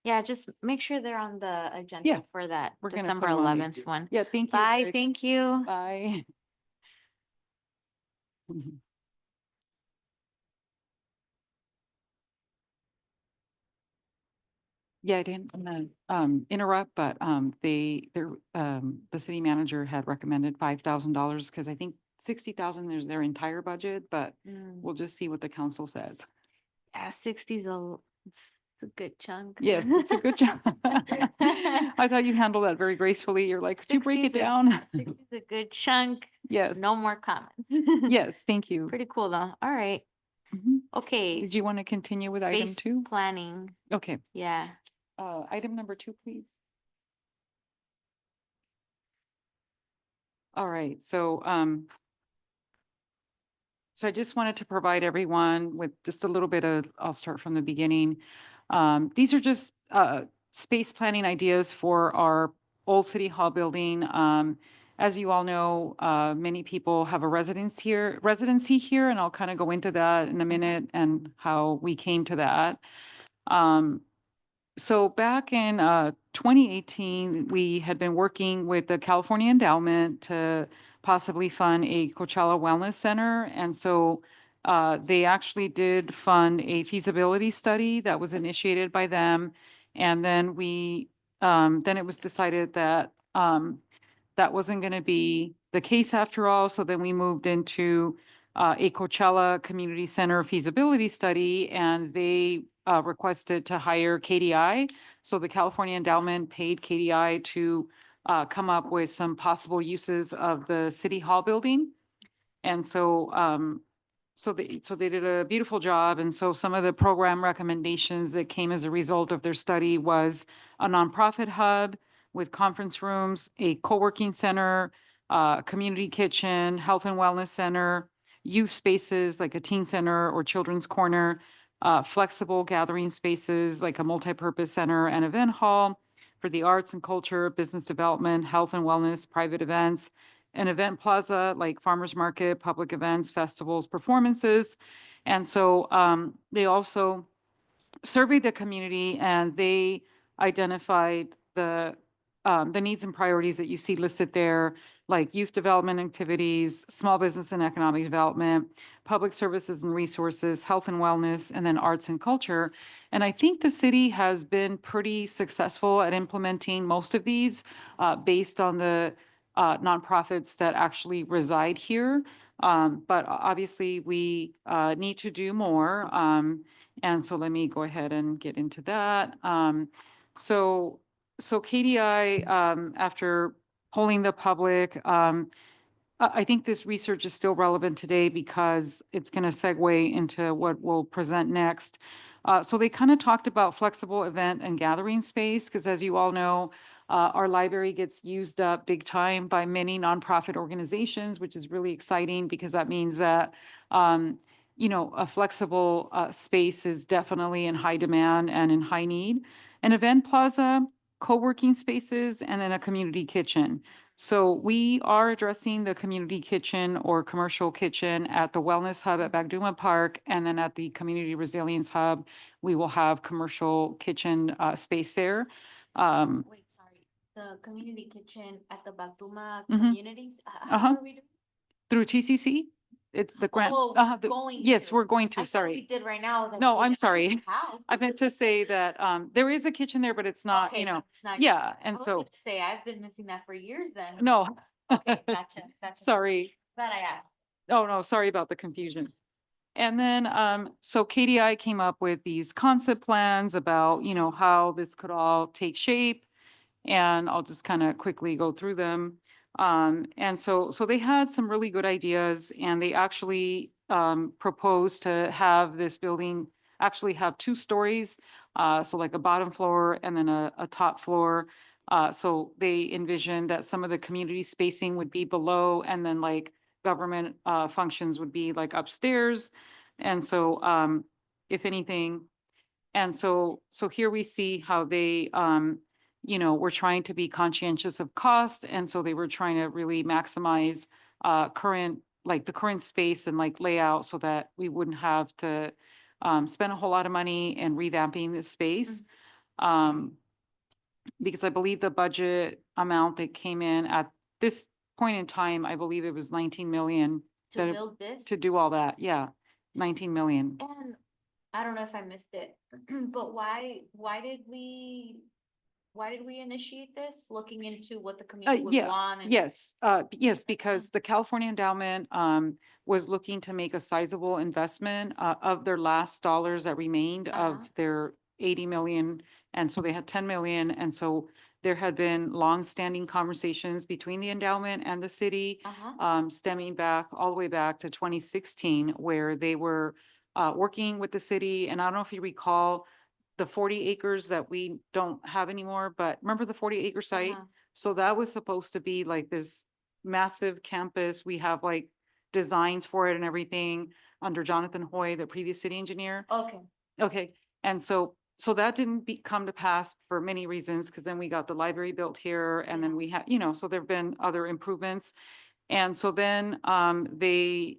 Yeah, just make sure they're on the Yeah, agenda for that we're gonna December put 'em on. 11th one. Yeah, thank you. Bye, Greg. thank you. Bye. Mhm. Yeah, I didn't wanna interrupt, but the city manager had recommended $5,000, because I think 60,000 is their entire budget, but Mm, we'll just see what the council says. Yeah, 60's it's a good chunk. Yes, it's a good job. I thought you handled that very gracefully. You're like, could you break it 60's a- down? 60's a good chunk. Yes, No more comments. yes, thank you. Pretty cool though. All right. Mhm. Okay. Did you want to continue with item space 2? Planning. Okay, Yeah. item number 2, please. All right, so I just wanted to provide everyone with just a little bit of, I'll start from the beginning. These are just space planning ideas for our old City Hall building. As you all know, many people have a residency here, and I'll kind of go into that in a minute and how we came to that. Um, so back in 2018, we had been working with the California Endowment to possibly fund a Coachella Wellness Center. And so they actually did fund a feasibility study that was initiated by them. And then then it was decided that that wasn't going to be the case after all. So then we moved into a Coachella Community Center feasibility study, and they requested to hire KDI. So the California Endowment paid KDI to come up with some possible uses of the City Hall building. And so they did a beautiful job. And so some of the program recommendations that came as a result of their study was a nonprofit hub with conference rooms, a co-working center, community kitchen, health and wellness center, youth spaces like a teen center or children's corner, flexible gathering spaces like a multipurpose center and event hall for the arts and culture, business development, health and wellness, private events, an event plaza like farmers market, public events, festivals, performances. And so they also surveyed the community, and they identified the needs and priorities that you see listed there, like youth development activities, small business and economic development, public services and resources, health and wellness, and then arts and culture. And I think the city has been pretty successful at implementing most of these based on the nonprofits that actually reside here. But obviously, we need to do more. And so let me go ahead and get into that. So, so KDI, after polling the public, I think this research is still relevant today because it's going to segue into what we'll present next. So they kind of talked about flexible event and gathering space because, as you all know, our library gets used up big time by many nonprofit organizations, which is really exciting because that means that a flexible space is definitely in high demand and in high need. An event plaza, co-working spaces, and then a community kitchen. So we are addressing the community kitchen or commercial kitchen at the Wellness Hub at Bagduma Park, and then at the Community Resilience Hub, we will have commercial kitchen space there. Wait, sorry. The community kitchen at the Batuma Mhm. communities. Uh-huh. How are we doing? Through TCC, it's the grant. Oh, going Yes, to. we're going I to, thought we sorry. did right now. I was like, No, wait, I'm sorry. How? I meant to say that there is a kitchen there, but it's not, Okay, but it's not. yeah, I and was so, gonna say, I've been missing that for years then. no. Okay, gotcha. Sorry. Glad I asked. Oh, no, sorry about the confusion. And then, so KDI came up with these concept plans about, how this could all take shape. And I'll just kind of quickly go through them. And so they had some really good ideas, and they actually proposed to have this building actually have 2 stories. So like a bottom floor and then a top floor. So they envisioned that some of the community spacing would be below, and then like government functions would be like upstairs. And so if anything, and so here we see how they, were trying to be conscientious of cost. And so they were trying to really maximize the current space and like layout so that we wouldn't have to spend a whole lot of money in revamping this space. Because I believe the budget amount that came in at this point in time, I believe it was 19 million To that it- build this. to do all that. Yeah, 19 million. And I don't know if I missed it, but why did we initiate this? Looking into what the community would Yeah, want and. yes, yes, because the California Endowment was looking to make a sizable investment of their last dollars that remained Uh-huh. of their 80 million. And so they had 10 million. And so There had been longstanding conversations between the endowment and the city, stemming back, all the way back to 2016, where they were working with the city. And I don't know if you recall the 40 acres that we don't have anymore, but remember the 40-acre site? So that was supposed to be like this massive campus. We have like designs for it and everything under Jonathan Hoy, the previous city engineer. Okay. Okay, and so that didn't come to pass for many reasons, because then we got the library built here, and then we had, so there've been other improvements. And so then they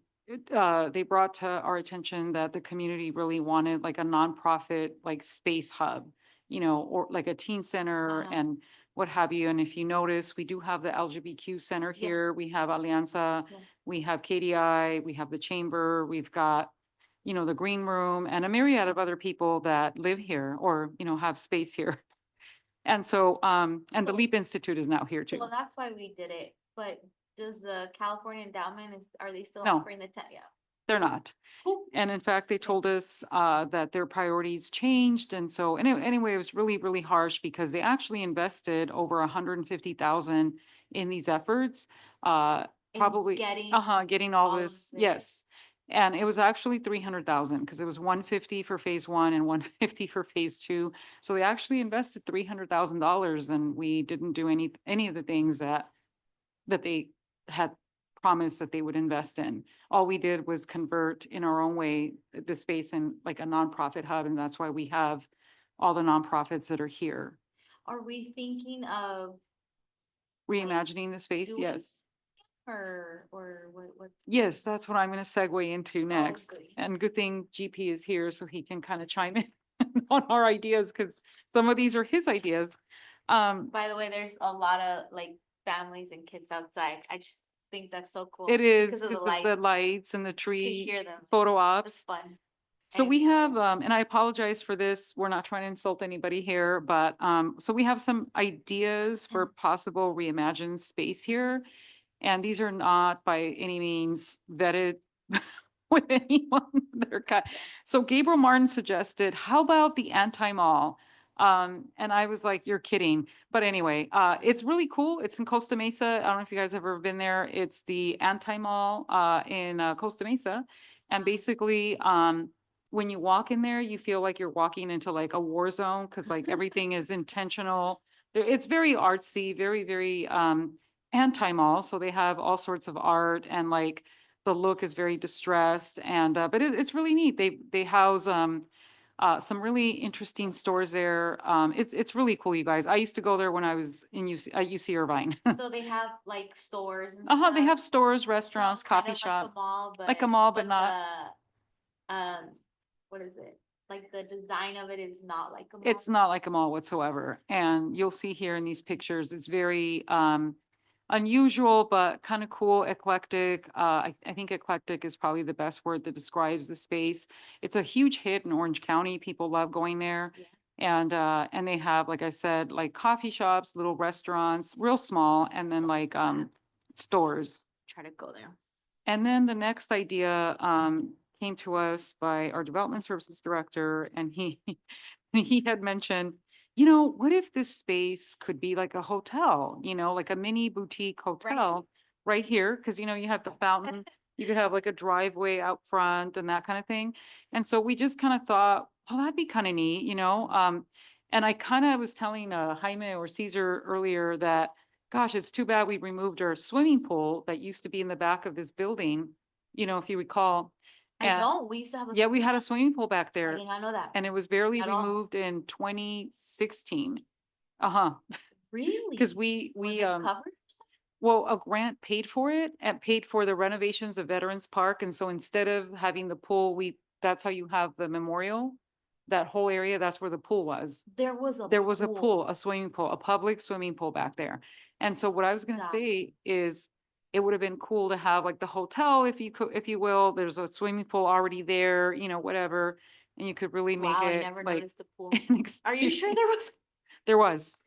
brought to our attention that the community really wanted like a nonprofit, like space hub, or like a teen center and what have you. And if you notice, we do have the LGBTQ center Yeah. here. We have Alianza, Yeah. we have KDI, we have the chamber, we've got, the green room, and a myriad of other people that live here or, have space here. And so, and the So- Leap Institute is now here too. Well, that's why we did it, but does the California Endowment are they still No. offering the tent? Yeah. They're not. Cool. And in fact, they told us that their priorities changed. And so anyway, it was really, really harsh because they actually invested over 150,000 in these efforts. In Probably, getting getting all all of this, this. yes. And it was actually 300,000 because it was 150 for phase 1 and 150 for phase 2. So they actually invested $300,000, and we didn't do any of the things that they had promised that they would invest in. All we did was convert in our own way the space in like a nonprofit hub, and that's why we have all the nonprofits that are here. Are we thinking of Reimagining the space, doing- yes. or what's? Yes, that's what I'm gonna segue into next. goody. And good thing GP is here so he can kind of chime in on our ideas, because some of these are his ideas. By the way, there's a lot of like families and kids outside. I just think that's so cool. It is Because of because the of the lights. lights and the You can tree hear them. photo It's ops. fun. So we Anyway. have, and I apologize for this, we're not trying to insult anybody here, but, so we have some ideas for possible reimagined space here. And these are not by any means vetted with anyone. They're cut. So Gabriel Martin suggested, how about the anti-mall? And I was like, you're kidding. But anyway, it's really cool. It's in Costa Mesa. I don't know if you guys have ever been there. It's the anti-mall, in, Costa Mesa. And basically, when you walk in there, you feel like you're walking into like a war zone, because like everything is intentional. It's very artsy, very, very, anti-mall. So they have all sorts of art, and like the look is very distressed, and, but it's really neat. They house, some really interesting stores there. It's really cool, you guys. I used to go there when I was in UC Irvine. So they have like stores and They have stuff, stores, so restaurants, kind coffee of shop. Like a mall, but not. what is it? Like the design of it is not like a mall. It's not like a mall whatsoever. And you'll see here in these pictures, it's very unusual, but kind of cool, eclectic. I think eclectic is probably the best word that describes the space. It's a huge hit in Orange County. People love going there. Yeah. And they have, like I said, like coffee shops, little restaurants, real small, and then like stores. Try to go there. And then the next idea came to us by our development services director, and he had mentioned, what if this space could be like a hotel, like a mini boutique hotel right here? Because, you have the fountain, you could have like a driveway out front and that kind of thing. And so we just kind of thought, well, that'd be kind of neat, And I kind of was telling Jaime or Caesar earlier that, gosh, it's too bad we removed our swimming pool that used to be in the back of this building, if you recall. I And- know, we used to have a. Yeah, we had a swimming pool back I there, did not know that. and it was barely At all. removed in 2016. Uh-huh, Really? because we, Was it covered? well, a grant paid for it and paid for the renovations of Veterans Park. And so instead of having the pool, that's how you have the memorial. That whole area, that's where the pool was. There was a. There was a pool, a swimming pool, a public swimming pool back there. And so what I was gonna Stop. say is, it would have been cool to have like the hotel, if you will, there's a swimming pool already there, whatever. And you could really make Wow, I it never like. noticed the pool. an Are you sure there was? There was,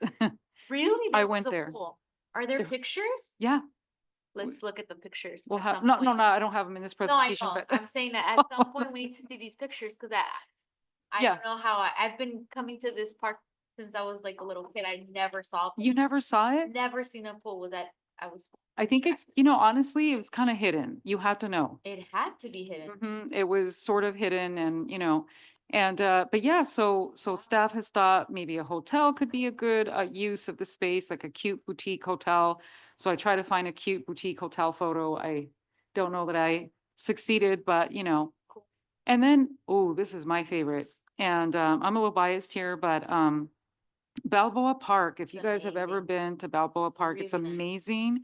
Really? I There was went a there. pool? Are there There- pictures? yeah, Let's look at the pictures. we'll at have, some no, point. I don't have them in this No, I presentation, know. but. I'm saying that at some point we need to see these pictures because I Yeah. don't know how I've been coming to this park since I was like a little kid. I never saw. a pool. You never saw it? Never seen a pool with that. I was. I think it's, you know, honestly, it was kind of hidden. You had to know. It had to be hidden. It was sort of hidden and, you know, and, but yeah, so staff has thought maybe a hotel could be a good, use of the space, like a cute boutique hotel. So I try to find a cute boutique hotel photo. I don't know that I succeeded, but you know. And then, oh, this is my favorite. And, I'm a little biased here, but, Balboa Park, if you It's guys have ever amazing. been to Balboa Park, it's Really nice. amazing.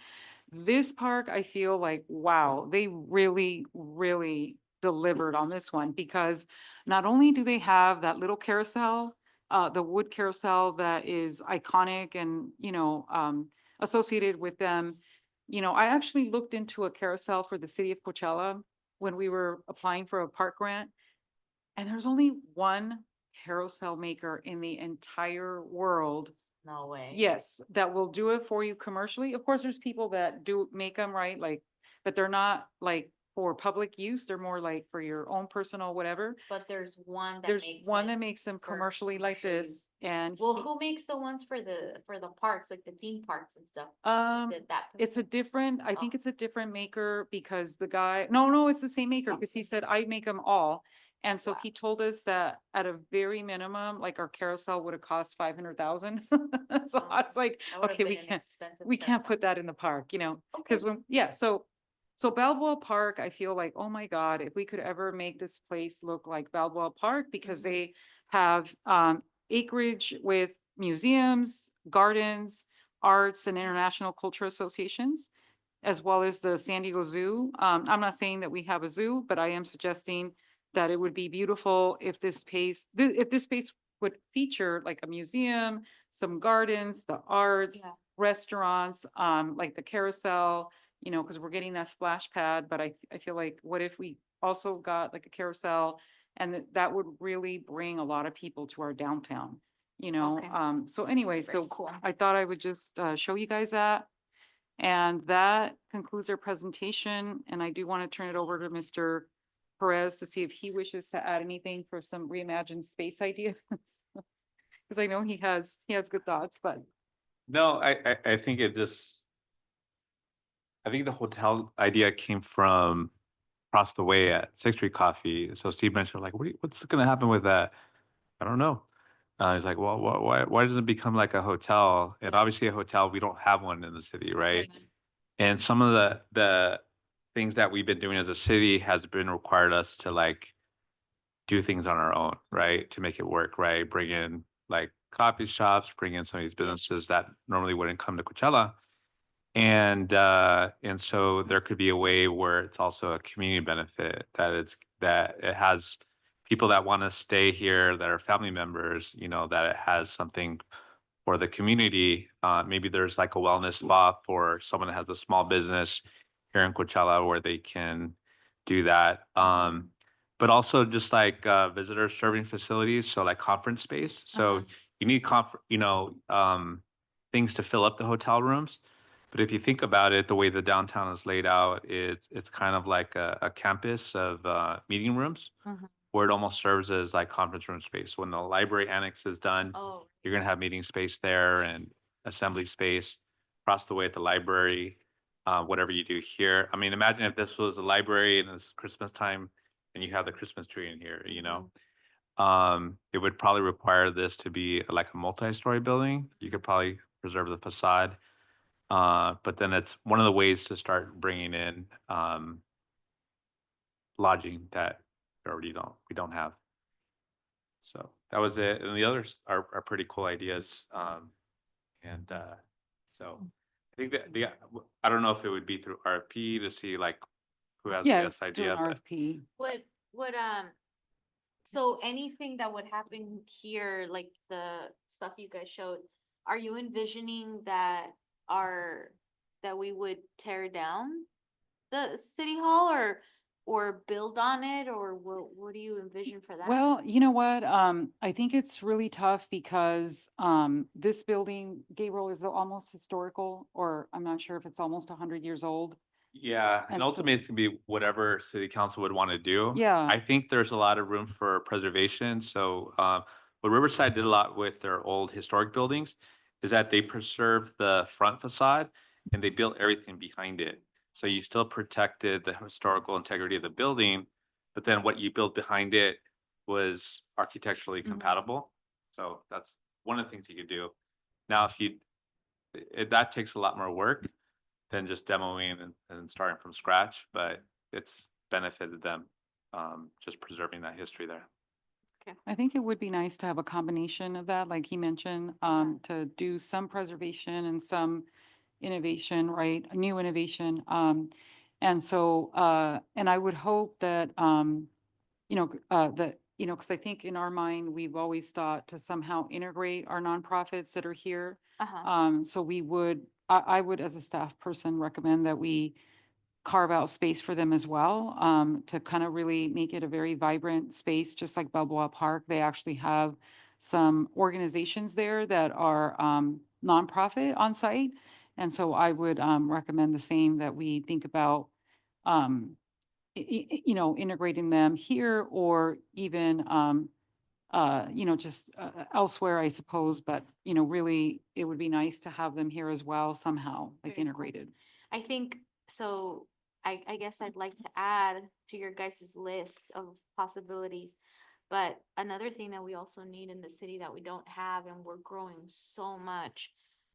This park, I feel like, wow, they really, really delivered on this one because not only do they have that little carousel, the wood carousel that is iconic and, you know, associated with them. You know, I actually looked into a carousel for the city of Coachella when we were applying for a park grant. And there's only one carousel maker in the entire world. No way. Yes, that will do it for you commercially. Of course, there's people that do make them, right? Like, but they're not like for public use. They're more like for your own personal whatever. But there's one that There's makes one it that makes them for commercially like commercial this. use. And Well, who makes the ones for the parks, like the theme parks and stuff? Did that? it's a person? different, I Oh. think it's a different maker because the guy, no, it's the same maker because he said, I make them all. And so Wow. he told us that at a very minimum, like our carousel would have cost 500,000. So I was like, That would've okay, been an expensive we can't carousel. put that in the park, you know? Okay. Because when, yeah, so Balboa Park, I feel like, oh my God, if we could ever make this place look like Balboa Park, because Mhm. they have acreage with museums, gardens, arts and international culture associations, as well as the San Diego Zoo. I'm not saying that we have a zoo, but I am suggesting that it would be beautiful if this space would feature like a museum, some gardens, the arts, Yeah. restaurants, like the carousel, you know, because we're getting that splash pad. But I feel like, what if we also got like a carousel, and that would really bring a lot of people to our downtown, you know? Okay. So anyway, Very so cool. I thought I would just show you guys that. And that concludes our presentation. And I do want to turn it over to Mr. Perez to see if he wishes to add anything for some reimagined space ideas. Because I know he has good thoughts, but No, I think it just, I think the hotel idea came from across the way at Sixth Street Coffee. So Steve mentioned like, what's going to happen with that? I don't know. He's like, well, why doesn't it become like a hotel? And obviously a hotel, we don't have one in the city, right? Yeah. And some of the things that we've been doing as a city has been required us to like do things on our own, right? To make it work, right? Bring in like coffee shops, bring in some of these businesses that normally wouldn't come to Coachella. And so there could be a way where it's also a community benefit, that it has people that want to stay here, that are family members, you know, that it has something for the community. Maybe there's like a wellness spa for someone that has a small business here in Coachella where they can do that. But also just like visitor serving facilities, so like conference space. So you need things to fill up the hotel rooms. But if you think about it, the way the downtown is laid out, it's kind of like a campus of meeting rooms, where it almost serves as like conference room space. When the library annex is done, Oh, you're gonna have meeting space there and assembly space across the way at the library. Whatever you do here, I mean, imagine if this was a library and it's Christmas time and you have the Christmas tree in here, you know. It would probably require this to be like a multi-story building. You could probably preserve the facade. But then it's one of the ways to start bringing in lodging that we don't have. So that was it. And the others are pretty cool ideas. So I think that I don't know if it would be through RFP to see like who has the yeah, best do an idea, but RFP. would so anything that would happen here, like the stuff you guys showed, are you envisioning that we would tear down the city hall or build on it, or what do you envision for that? Well, you know what? I think it's really tough because this building, Gabriel, is almost historical, or I'm not sure if it's almost 100 years old. yeah, And and so- ultimately it's gonna be whatever city council would want to do. Yeah. I think there's a lot of room for preservation. So what Riverside did a lot with their old historic buildings is that they preserved the front facade and they built everything behind it. So you still protected the historical integrity of the building, but then what you built behind it was architecturally compatible. So that's one of the things you could do. Now, if you, that takes a lot more work than just demoing and starting from scratch, but it's benefited them, just preserving that history there. I think it would be nice to have a combination of that, like he mentioned, to do some preservation and some innovation, right? A new innovation. And so, and I would hope that, because I think in our mind, we've always thought to somehow integrate our nonprofits that are here. So we would, I would, as a staff person, recommend that we carve out space for them as well, to kind of really make it a very vibrant space, just like Balboa Park. They actually have some organizations there that are nonprofit on site. And so I would recommend the same, that we think about, integrating them here, or even, just elsewhere, I suppose. But, really, it would be nice to have them here as well somehow, like Very cool. integrated. I think, so I guess I'd like to add to your guys' list of possibilities. But another thing that we also need in the city that we don't have, and we're growing so much,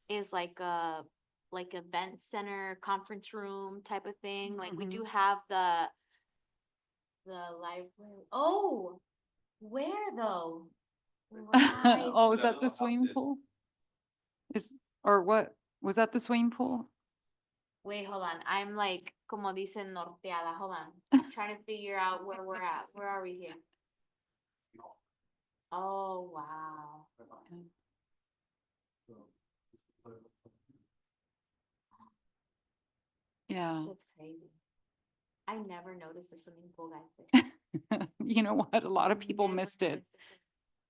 is like event center, conference room type of thing. Like we do have the library. Oh, where though? Right. Oh, is that the swimming pool? Or what? Was that the swimming pool? Wait, hold on. I'm like, como dicen, norteada. Hold on. Trying to figure out where we're at. Where are we here? Oh, wow. Yeah. That's crazy. I never noticed the swimming pool, guys. You know what? A lot of people Never missed it. noticed the swimming-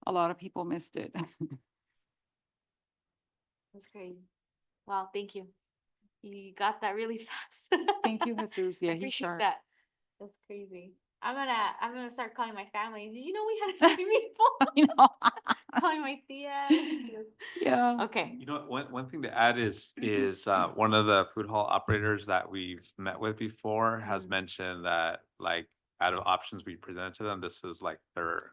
A lot of people missed it. That's crazy. Wow, thank you. You got that really fast. Thank you, Jesus. I Yeah, he's appreciate sharp. that. That's crazy. I'm gonna start calling my family. Did you know we had a swimming pool? You know? Calling my tia. Yeah. Okay. You know, one thing to add is one of the food hall operators that we've met with before has Mhm. mentioned that, like, out of options we presented to them, this is like their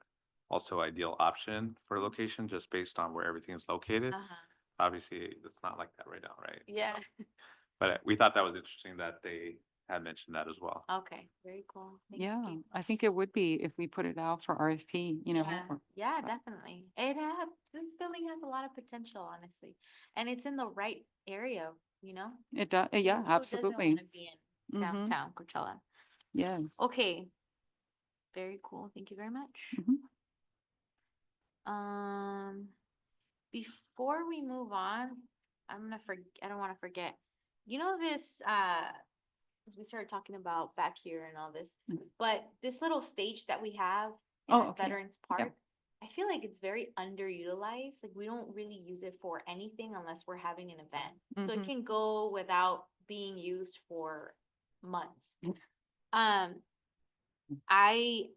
also ideal option for location, just based on where everything is located. Uh-huh. Obviously, it's not like that right now, right? Yeah. But we thought that was interesting that they had mentioned that as well. Okay. Very cool. Thanks, Yeah, Kate. I think it would be if we put it out for RFP, Yeah, or- yeah, definitely. This building has a lot of potential, honestly, and it's in the right area, you know? It does, yeah, Who doesn't absolutely. wanna be in Mhm. downtown Coachella? Yes. Okay. Very cool. Thank you very much. Mhm. Before we move on, I don't wanna forget. You know this, as we started talking about back here and all this, but this little stage that we have in Oh, our okay. Veterans Park, I feel like it's very underutilized. Like we don't really use it for anything unless we're having an event. So it Mhm. can go without being used for months. Mm. Um, I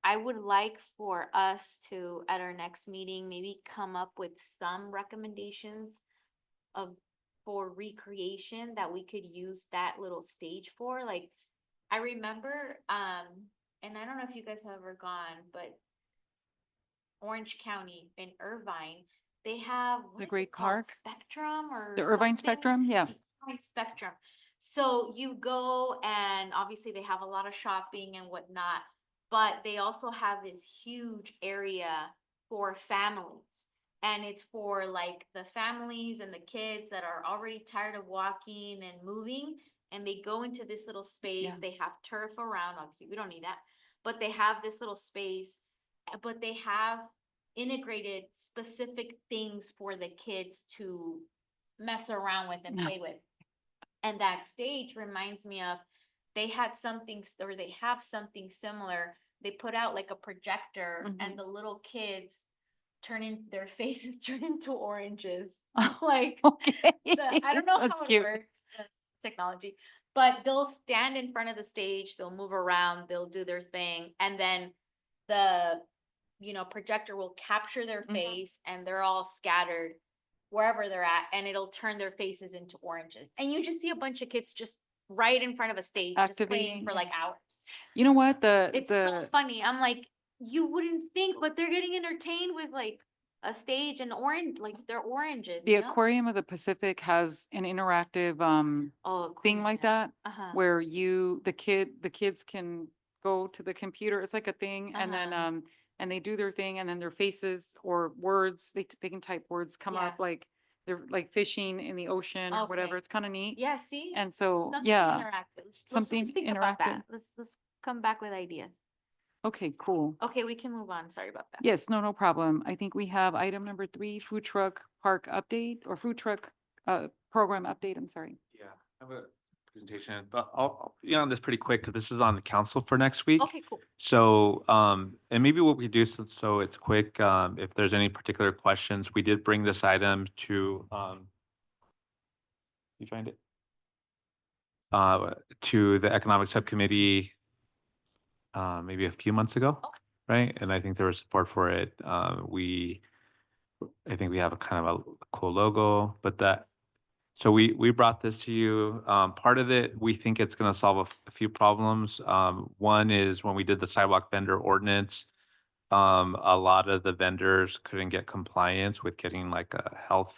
I would like for us to, at our next meeting, maybe come up with some recommendations of for recreation that we could use that little stage for. Like I remember, and I don't know if you guys have ever gone, but Orange County in Irvine, they have what The is Great it called? Park? Spectrum or The Irvine something? Spectrum, yeah. Irvine Spectrum. So you go and obviously they have a lot of shopping and whatnot, but they also have this huge area for families. And it's for like the families and the kids that are already tired of walking and moving. And they go into this little space. Yeah. They have turf around. Obviously, we don't need that. But they have this little space, but they have integrated specific things for the kids to mess around with and play with. And that stage reminds me of, they had something, or they have something similar. They put out like a projector and the little kids their faces turn into oranges. Like, Okay. I don't know That's how it cute. works, technology, but they'll stand in front of the stage, they'll move around, they'll do their thing, and then the projector will capture their Mhm. face and they're all scattered wherever they're at, and it'll turn their faces into oranges. And you just see a bunch of kids just right in front of a stage, just playing Activating, for like hours. You know what, It's so funny. I'm like, you wouldn't think, but they're getting entertained with like a stage and orange, like they're oranges, the you know? Aquarium of the Pacific has an interactive, Oh, thing cool, like yeah. that, Uh-huh. where the kids can go to the computer. It's like a thing, and then, Uh-huh. and they do their thing, and then their faces or words, they can type words, come Yeah. up like they're like fishing in the ocean or whatever. Okay. It's kind of neat. Yeah, see? And so, Something yeah, interactive. Let's something think about interactive. that. Let's come back with ideas. Okay, cool. Okay, we can move on. Sorry about that. Yes, no problem. I think we have item number 3, food truck park update, or food truck, program update, I'm sorry. Yeah, I have a presentation, but I'll be on this pretty quick because this is on the council for next week. Okay, cool. So, and maybe what we do, so it's quick, if there's any particular questions, we did bring this item to, you find it? To the Economic Subcommittee, maybe a few months ago, Okay. right? And I think there was support for it. I think we have a kind of a cool logo, but so we brought this to you. Part of it, we think it's going to solve a few problems. One is when we did the sidewalk vendor ordinance, a lot of the vendors couldn't get compliance with getting like a health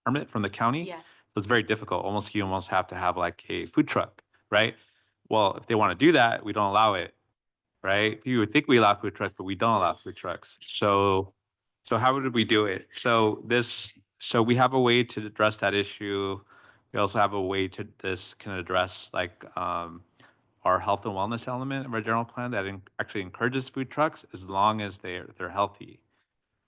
permit from the county. Yeah. So it's very difficult. You almost have to have like a food truck, right? Well, if they want to do that, we don't allow it, right? You would think we allow food trucks, but we don't allow food trucks. So how did we do it? So we have a way to address that issue. We also have a way to this can address like our health and wellness element of our general plan that actually encourages food trucks as long as they're healthy.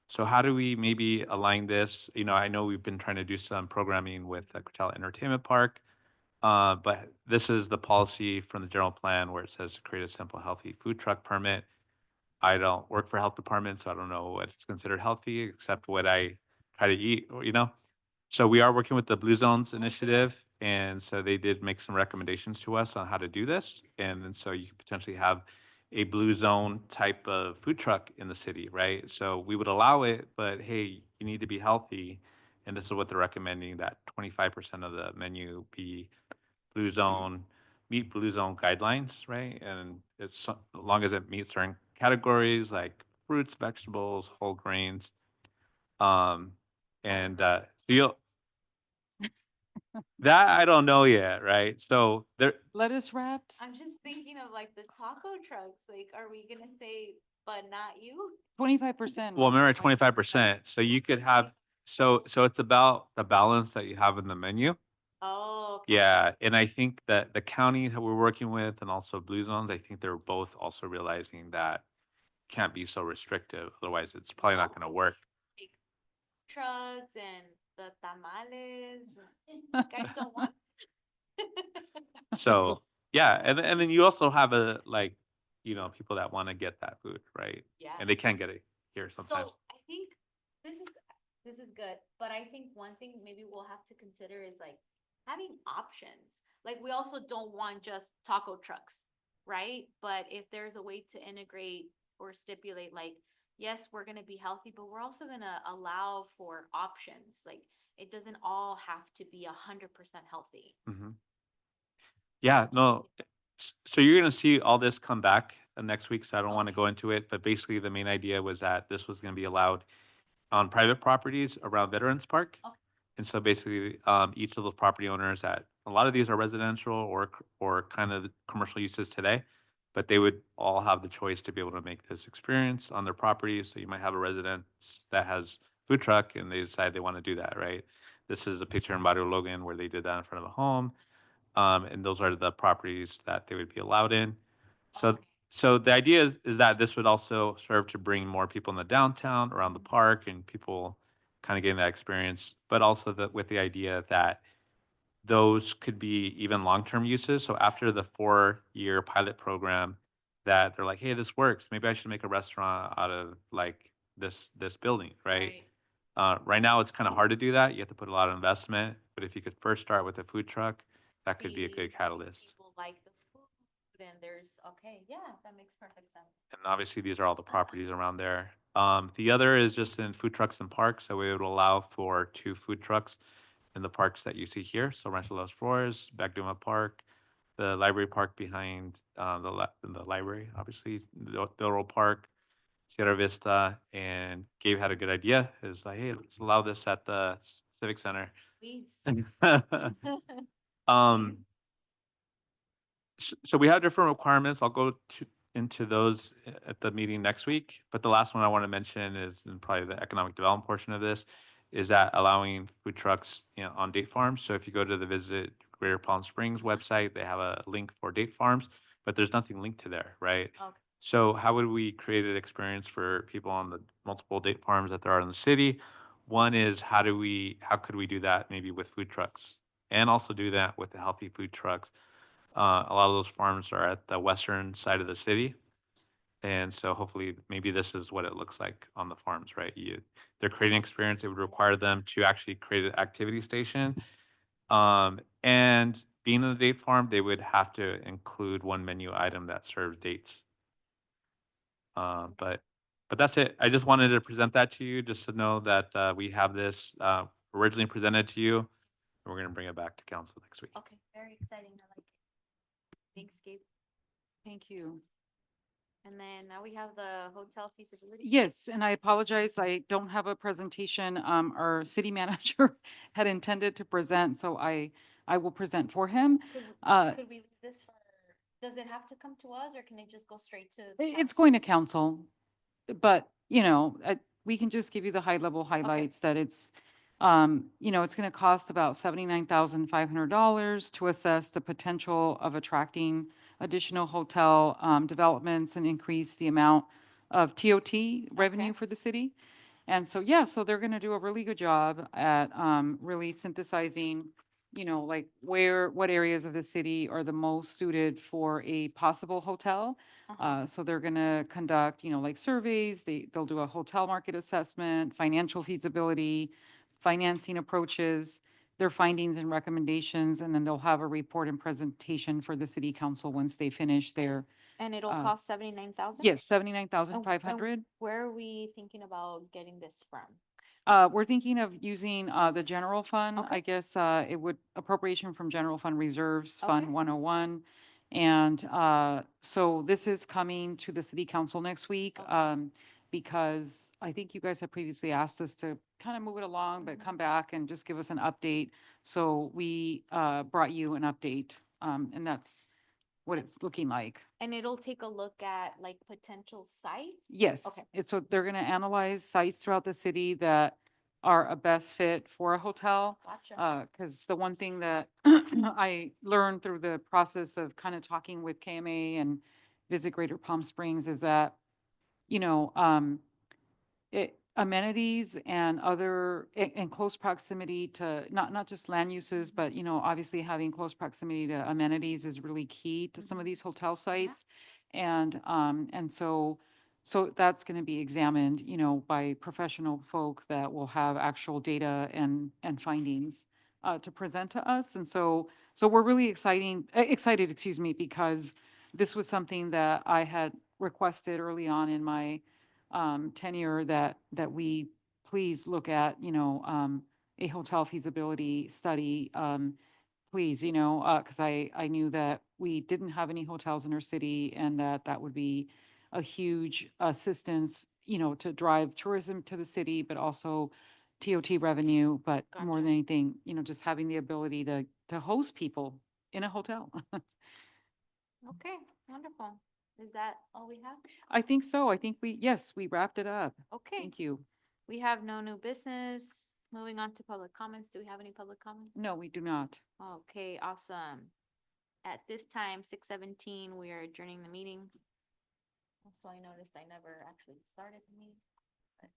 So how do we maybe align this? I know we've been trying to do some programming with the Coachella Entertainment Park, but this is the policy from the general plan where it says to create a simple, healthy food truck permit. I don't work for health department, so I don't know what's considered healthy except what I try to eat. So we are working with the Blue Zones Initiative, and so they did make some recommendations to us on how to do this. And then so you could potentially have a blue zone type of food truck in the city, right? So we would allow it, but hey, you need to be healthy. And this is what they're recommending, that 25% of the menu be blue zone, meet blue zone guidelines, right? And it's as long as it meets certain categories like fruits, vegetables, whole grains. Um, and so you'll that I don't know yet, right? So there, Lettuce wrapped, I'm just thinking of like the taco trucks. Like, are we gonna say, but not you? 25%. well, remember 25%. So you could have, so it's about the balance that you have in the menu. Oh, okay. Yeah, and I think that the county that we're working with and also Blue Zones, I think they're both also realizing that can't be so restrictive. Otherwise, it's probably not going to work. Like trucks and the tamales. You guys don't want? So yeah, and then you also have people that want to get that food, right? Yeah. And they can't get it here sometimes. So I think this is good, but I think one thing maybe we'll have to consider is like having options. Like we also don't want just taco trucks, right? But if there's a way to integrate or stipulate like, yes, we're gonna be healthy, but we're also gonna allow for options. Like it doesn't all have to be 100% healthy. Mhm. Yeah, no. So you're going to see all this come back next week. So I don't want to Okay. go into it, but basically the main idea was that this was going to be allowed on private properties around Veterans Park. Okay. And so basically, each of those property owners that a lot of these are residential or kind of commercial uses today, but they would all have the choice to be able to make this experience on their property. So you might have a residence that has food truck and they decide they want to do that, right? This is a picture in Barrio Logan where they did that in front of a home. And those are the properties that they would be allowed in. So, Okay. so the idea is that this would also serve to bring more people in the downtown, around the park, and people kind of getting that experience, but also with the idea that those could be even long-term uses. So after the 4-year pilot program, that they're like, hey, this works. Maybe I should make a restaurant out of like this building, right? Right now, it's kind of hard to do that. You have to put a lot of investment, but if you could first start with a food truck, that could be a See good if catalyst. people like the food and there's, okay, yeah, that makes perfect sense. And obviously, these are all the properties around there. The other is just in food trucks and parks, so we would allow for 2 food trucks in the parks that you see here, so Rancho Los Flores, Bagduma Park, the library park behind, the library, obviously, the Oral Park, Sierra Vista, and Gabe had a good idea, is like, hey, let's allow this at the Civic Center. Please. Um, so we have different requirements. I'll go into those at the meeting next week. But the last one I want to mention is, and probably the economic development portion of this, is that allowing food trucks, on date farms. So if you go to the Visit Greater Palm Springs website, they have a link for date farms, but there's nothing linked to there, right? Okay. So how would we create an experience for people on the multiple date farms that there are in the city? One is how could we do that maybe with food trucks, and also do that with the healthy food trucks? A lot of those farms are at the western side of the city. And so hopefully maybe this is what it looks like on the farms, right? They're creating experience. It would require them to actually create an activity station. And being in the date farm, they would have to include one menu item that serves dates. But that's it. I just wanted to present that to you, just to know that we have this originally presented to you. And we're going to bring it back to council next week. Okay, very exciting. I like it. Thanks, Gabe. Thank you. And then now we have the hotel feasibility. Yes, and I apologize, I don't have a presentation. Our city manager had intended to present, so I will present for him. Could we leave this for, does it have to come to us or can it just go straight to? It's council? going to council, but, we can just give you the high-level highlights that it's, it's gonna cost about $79,500 to assess the potential of attracting additional hotel, developments and increase the amount of TOT revenue Okay. for the city. And so, yeah, so they're gonna do a really good job at, really synthesizing, like what areas of the city are the most suited for a possible hotel. Uh-huh. So they're gonna conduct, like surveys, they'll do a hotel market assessment, financial feasibility, financing approaches, their findings and recommendations, and then they'll have a report and presentation for the city council once they finish their, And it'll uh, cost 79,000? yes, 79,500. Where are we thinking about getting this from? We're thinking of using, the general fund. Okay. I guess, it would appropriation from general fund reserves, Fund Okay. 101. And, so this is coming to the city council next week, Okay. because I think you guys have previously asked us to kind of move it along, but Mhm. come back and just give us an update. So we, brought you an update, and that's what it's looking like. And it'll take a look at like potential sites? Yes, Okay. so they're gonna analyze sites throughout the city that are a best fit for a hotel. Gotcha. Cause the one thing that I learned through the process of kind of talking with KMA and Visit Greater Palm Springs is that, you know, amenities and other, in close proximity to, not just land uses, but, obviously having close proximity to amenities is really key to some of Mhm. these hotel sites. And so that's going to be examined, by professional folk that will have actual data and findings, to present to us. And so we're really excited, excuse me, because this was something that I had requested early on in my, tenure that we please look at, a hotel feasibility study, please, because I knew that we didn't have any hotels in our city and that would be a huge assistance, to drive tourism to the city, but also TOT revenue, but more Gotcha. than anything, just having the ability to host people in a hotel. Okay, wonderful. Is that all we have? I think so. I think yes, we wrapped it up. Okay, Thank you. we have no new business. Moving on to public comments. Do we have any public comments? No, we do not. Okay, awesome. At this time, 6:17, we are adjourning the meeting. Also, I noticed I never actually started the meeting. But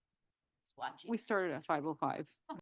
just watching. We started at 5:05.